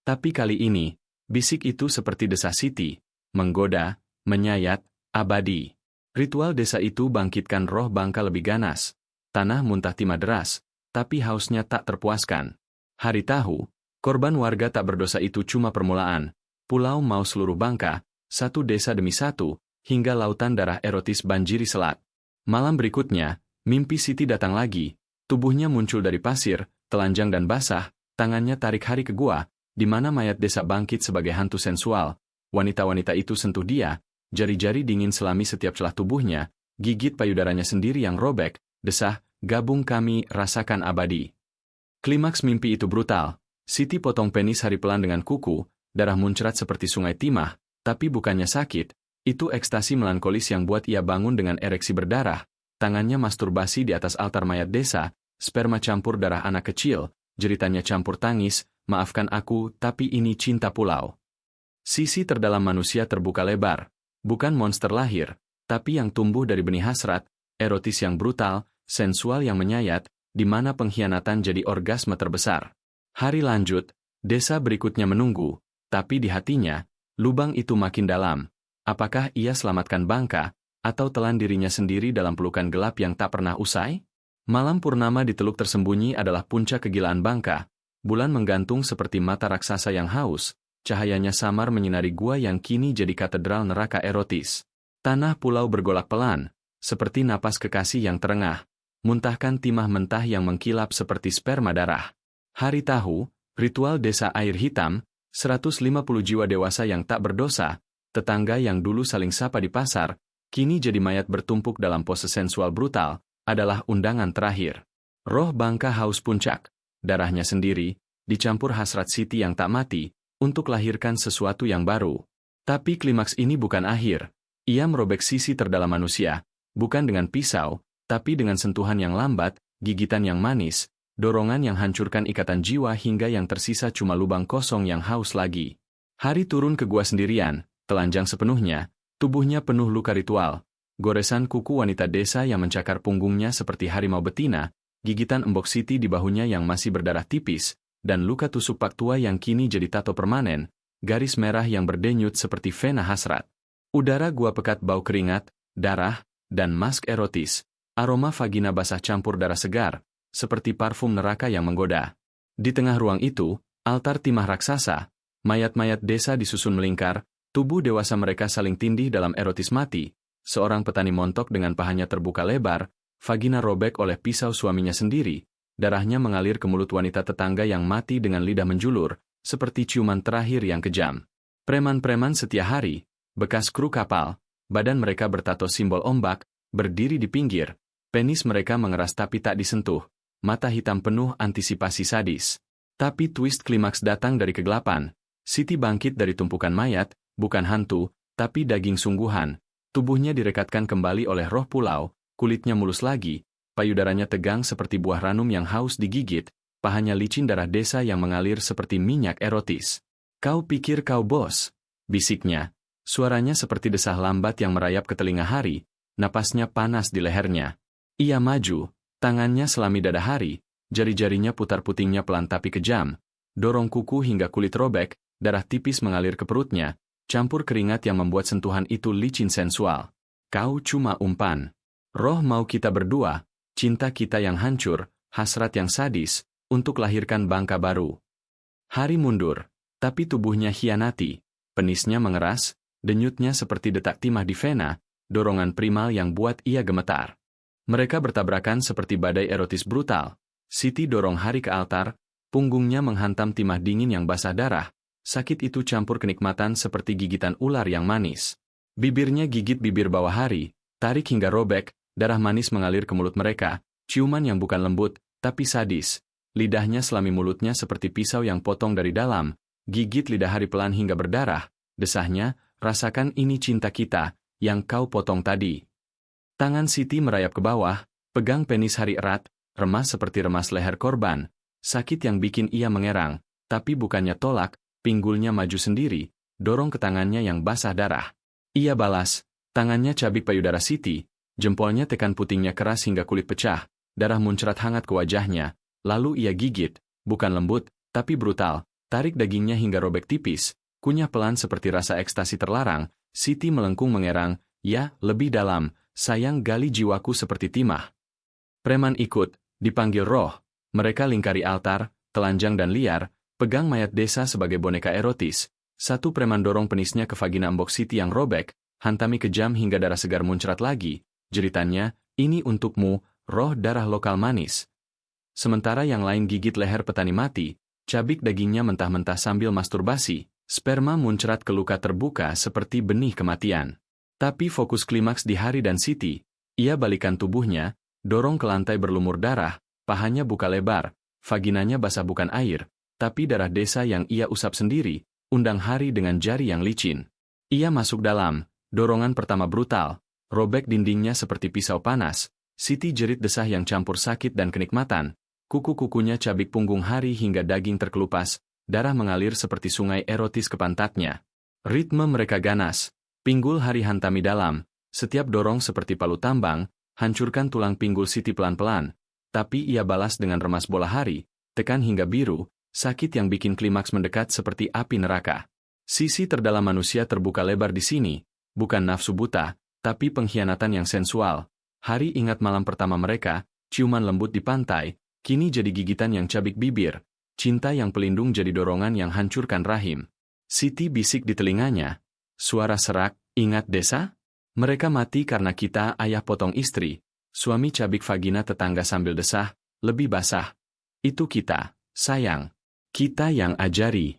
Tapi kali ini, bisik itu seperti desah Siti, menggoda, menyayat, abadi. Ritual desa itu bangkitkan roh bangka lebih ganas. Tanah muntah timah deras, tapi hausnya tak terpuaskan. Hari tahu, korban warga tak berdosa itu cuma permulaan. Pulau mau seluruh Bangka, satu desa demi satu, hingga lautan darah erotis banjiri selat. Malam berikutnya, mimpi Siti datang lagi. Tubuhnya muncul dari pasir, telanjang dan basah, tangannya tarik hari ke gua, di mana mayat desa bangkit sebagai hantu sensual. Wanita-wanita itu sentuh dia, jari-jari dingin selami setiap celah tubuhnya, gigit payudaranya sendiri yang robek, desah, gabung kami rasakan abadi. Klimaks mimpi itu brutal. Siti potong penis hari pelan dengan kuku, darah muncrat seperti sungai timah, tapi bukannya sakit, itu ekstasi melankolis yang buat ia bangun dengan ereksi berdarah, tangannya masturbasi di atas altar mayat desa, sperma campur darah anak kecil, jeritannya campur tangis, maafkan aku, tapi ini cinta pulau. Sisi terdalam manusia terbuka lebar, bukan monster lahir, tapi yang tumbuh dari benih hasrat, erotis yang brutal, sensual yang menyayat, di mana pengkhianatan jadi orgasme terbesar. Hari lanjut, desa berikutnya menunggu, tapi di hatinya, lubang itu makin dalam. Apakah ia selamatkan Bangka, atau telan dirinya sendiri dalam pelukan gelap yang tak pernah usai? Malam purnama di teluk tersembunyi adalah puncak kegilaan Bangka. Bulan menggantung seperti mata raksasa yang haus, cahayanya samar menyinari gua yang kini jadi katedral neraka erotis. Tanah pulau bergolak pelan, seperti napas kekasih yang terengah, muntahkan timah mentah yang mengkilap seperti sperma darah. Hari tahu, ritual desa air hitam, 150 jiwa dewasa yang tak berdosa, tetangga yang dulu saling sapa di pasar, kini jadi mayat bertumpuk dalam pose sensual brutal, adalah undangan terakhir. Roh Bangka haus puncak, darahnya sendiri, dicampur hasrat Siti yang tak mati, untuk lahirkan sesuatu yang baru. Tapi klimaks ini bukan akhir. Ia merobek sisi terdalam manusia, bukan dengan pisau, tapi dengan sentuhan yang lambat, gigitan yang manis, dorongan yang hancurkan ikatan jiwa hingga yang tersisa cuma lubang kosong yang haus lagi. Hari turun ke gua sendirian, telanjang sepenuhnya, tubuhnya penuh luka ritual, goresan kuku wanita desa yang mencakar punggungnya seperti harimau betina, gigitan embok Siti di bahunya yang masih berdarah tipis, dan luka tusuk pak tua yang kini jadi tato permanen, garis merah yang berdenyut seperti vena hasrat. Udara gua pekat bau keringat, darah, dan mask erotis, aroma vagina basah campur darah segar, seperti parfum neraka yang menggoda. Di tengah ruang itu, altar timah raksasa, mayat-mayat desa disusun melingkar, tubuh dewasa mereka saling tindih dalam erotis mati, seorang petani montok dengan pahanya terbuka lebar, vagina robek oleh pisau suaminya sendiri, darahnya mengalir ke mulut wanita tetangga yang mati dengan lidah menjulur, seperti ciuman terakhir yang kejam. Preman-preman setia hari, bekas kru kapal, badan mereka bertato simbol ombak, berdiri di pinggir, penis mereka mengeras tapi tak disentuh, mata hitam penuh antisipasi sadis. Tapi twist klimaks datang dari kegelapan. Siti bangkit dari tumpukan mayat, bukan hantu, tapi daging sungguhan. Tubuhnya direkatkan kembali oleh roh pulau, kulitnya mulus lagi, payudaranya tegang seperti buah ranum yang haus digigit, pahanya licin darah desa yang mengalir seperti minyak erotis. Kau pikir kau bos? Bisiknya. Suaranya seperti desah lambat yang merayap ke telinga hari, napasnya panas di lehernya. Ia maju, tangannya selami dada hari, jari-jarinya putar-putingnya pelan tapi kejam, dorong kuku hingga kulit robek, darah tipis mengalir ke perutnya, campur keringat yang membuat sentuhan itu licin sensual. Kau cuma umpan. Roh mau kita berdua, cinta kita yang hancur, hasrat yang sadis, untuk lahirkan Bangka baru. Hari mundur, tapi tubuhnya hianati, penisnya mengeras, denyutnya seperti detak timah di vena, dorongan primal yang buat ia gemetar. Mereka bertabrakan seperti badai erotis brutal. Siti dorong hari ke altar, punggungnya menghantam timah dingin yang basah darah, sakit itu campur kenikmatan seperti gigitan ular yang manis. Bibirnya gigit bibir bawah hari, tarik hingga robek, darah manis mengalir ke mulut mereka, ciuman yang bukan lembut, tapi sadis. Lidahnya selami mulutnya seperti pisau yang potong dari dalam, gigit lidah hari pelan hingga berdarah, desahnya, rasakan ini cinta kita, yang kau potong tadi. Tangan Siti merayap ke bawah, pegang penis hari erat, remas seperti remas leher korban, sakit yang bikin ia mengerang, tapi bukannya tolak, pinggulnya maju sendiri, dorong ke tangannya yang basah darah. Ia balas, tangannya cabik payudara Siti, jempolnya tekan putingnya keras hingga kulit pecah, darah muncrat hangat ke wajahnya, Lalu ia gigit, bukan lembut, tapi brutal, tarik dagingnya hingga robek tipis, kunyah pelan seperti rasa ekstasi terlarang. Siti melengkung mengerang, ya, lebih dalam, sayang gali jiwaku seperti timah. Preman ikut, dipanggil roh. Mereka lingkari altar, telanjang dan liar, pegang mayat desa sebagai boneka erotis. Satu preman dorong penisnya ke vagina Mbok Siti yang robek, hantami kejam hingga darah segar muncrat lagi. Jeritannya, ini untukmu, roh darah lokal manis. Sementara yang lain gigit leher petani mati, cabik dagingnya mentah-mentah sambil masturbasi, sperma muncrat ke luka terbuka seperti benih kematian. Tapi fokus klimaks di Hari dan Siti, ia balikan tubuhnya, dorong ke lantai berlumur darah, pahanya buka lebar, vaginanya basah bukan air, tapi darah desa yang ia usap sendiri, undang Hari dengan jari yang licin. Ia masuk dalam, dorongan pertama brutal, robek dindingnya seperti pisau panas, Siti jerit desah yang campur sakit dan kenikmatan, kuku-kukunya cabik punggung Hari hingga daging terkelupas, darah mengalir seperti sungai erotis ke pantatnya. Ritme mereka ganas, pinggul Hari hantami dalam, setiap dorong seperti palu tambang, hancurkan tulang pinggul Siti pelan-pelan, tapi ia balas dengan remas bola Hari, tekan hingga biru, sakit yang bikin klimaks mendekat seperti api neraka. Sisi terdalam manusia terbuka lebar di sini, bukan nafsu buta, tapi pengkhianatan yang sensual. Hari ingat malam pertama mereka, ciuman lembut di pantai, kini jadi gigitan yang cabik bibir, cinta yang pelindung jadi dorongan yang hancurkan rahim. Siti bisik di telinganya, suara serak, ingat desa? Mereka mati karena kita ayah potong istri, suami cabik vagina tetangga sambil desah, lebih basah. Itu kita, sayang. Kita yang ajari.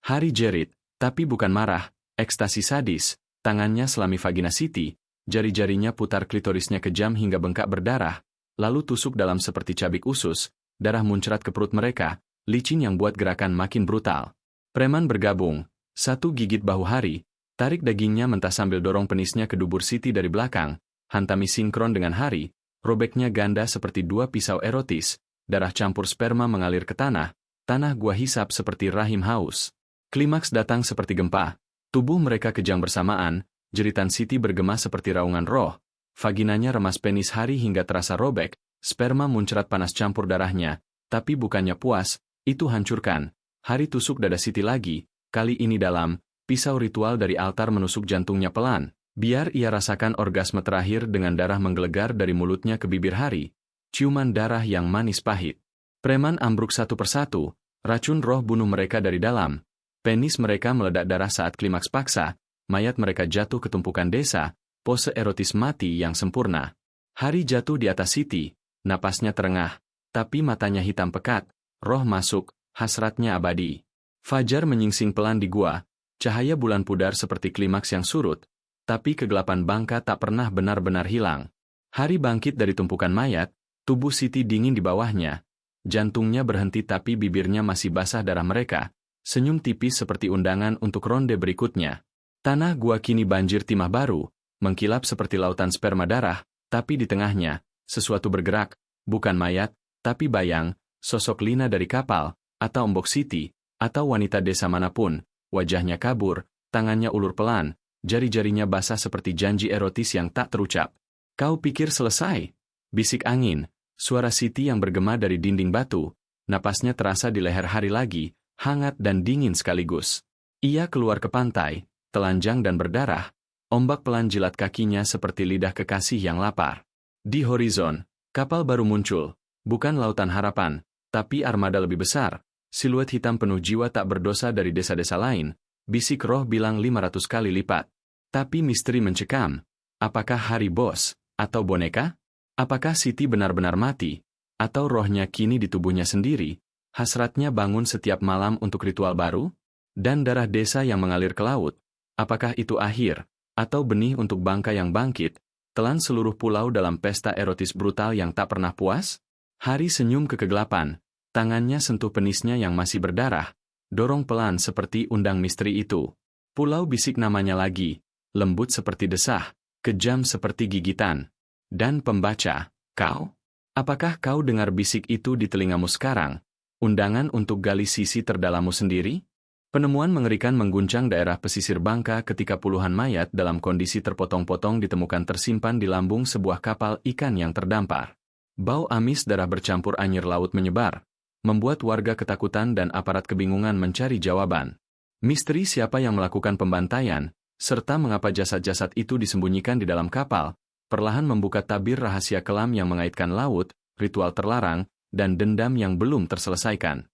Hari jerit, tapi bukan marah, ekstasi sadis, tangannya selami vagina Siti, jari-jarinya putar klitorisnya kejam hingga bengkak berdarah, lalu tusuk dalam seperti cabik usus, darah muncrat ke perut mereka, licin yang buat gerakan makin brutal. Preman bergabung, satu gigit bahu Hari, tarik dagingnya mentah sambil dorong penisnya ke dubur Siti dari belakang, hantami sinkron dengan Hari, robeknya ganda seperti dua pisau erotis, darah campur sperma mengalir ke tanah gua hisap seperti rahim haus. Klimaks datang seperti gempa, tubuh mereka kejang bersamaan, jeritan Siti bergema seperti raungan roh, vaginanya remas penis Hari hingga terasa robek, sperma muncrat panas campur darahnya, tapi bukannya puas, itu hancurkan. Hari tusuk dada Siti lagi, kali ini dalam, pisau ritual dari altar menusuk jantungnya pelan, biar ia rasakan orgasme terakhir dengan darah menggelegar dari mulutnya ke bibir Hari, ciuman darah yang manis pahit. Preman ambruk satu persatu, racun roh bunuh mereka dari dalam, penis mereka meledak darah saat klimaks paksa, mayat mereka jatuh ke tumpukan desa, pose erotis mati yang sempurna. Hari jatuh di atas Siti, napasnya terengah, tapi matanya hitam pekat, roh masuk, hasratnya abadi. Fajar menyingsing pelan di gua, cahaya bulan pudar seperti klimaks yang surut, tapi kegelapan bangka tak pernah benar-benar hilang. Hari bangkit dari tumpukan mayat, tubuh Siti dingin di bawahnya, jantungnya berhenti tapi bibirnya masih basah darah mereka, senyum tipis seperti undangan untuk ronde berikutnya. Tanah gua kini banjir timah baru, mengkilap seperti lautan sperma darah, tapi di tengahnya, sesuatu bergerak, bukan mayat, tapi bayang, sosok Lina dari kapal, atau Mbok Siti, atau wanita desa manapun, wajahnya kabur, tangannya ulur pelan, jari-jarinya basah seperti janji erotis yang tak terucap. Kau pikir selesai? Bisik angin. Suara Siti yang bergema dari dinding batu, napasnya terasa di leher Hari lagi, hangat dan dingin sekaligus. Ia keluar ke pantai, telanjang dan berdarah, ombak pelan jilat kakinya seperti lidah kekasih yang lapar. Di horizon, kapal baru muncul, bukan lautan harapan, tapi armada lebih besar, siluet hitam penuh jiwa tak berdosa dari desa-desa lain, bisik roh bilang 500 kali lipat. Tapi misteri mencekam, apakah Hari bos, atau boneka? Apakah Siti benar-benar mati, atau rohnya kini di tubuhnya sendiri, hasratnya bangun setiap malam untuk ritual baru? Dan darah desa yang mengalir ke laut, apakah itu akhir, atau benih untuk bangka yang bangkit, telan seluruh pulau dalam pesta erotis brutal yang tak pernah puas? Hari senyum ke kegelapan, tangannya sentuh penisnya yang masih berdarah, dorong pelan seperti undang misteri itu. Pulau bisik namanya lagi, lembut seperti desah, kejam seperti gigitan. Dan pembaca, kau? Apakah kau dengar bisik itu di telingamu sekarang? Undangan untuk gali sisi terdalammu sendiri? Penemuan mengerikan mengguncang daerah pesisir Bangka ketika puluhan mayat dalam kondisi terpotong-potong ditemukan tersimpan di lambung sebuah kapal ikan yang terdampar. Bau amis darah bercampur anyir laut menyebar, membuat warga ketakutan dan aparat kebingungan mencari jawaban. Misteri siapa yang melakukan pembantaian, serta mengapa jasad-jasad itu disembunyikan di dalam kapal, perlahan membuka tabir rahasia kelam yang mengaitkan laut, ritual terlarang, dan dendam yang belum terselesaikan.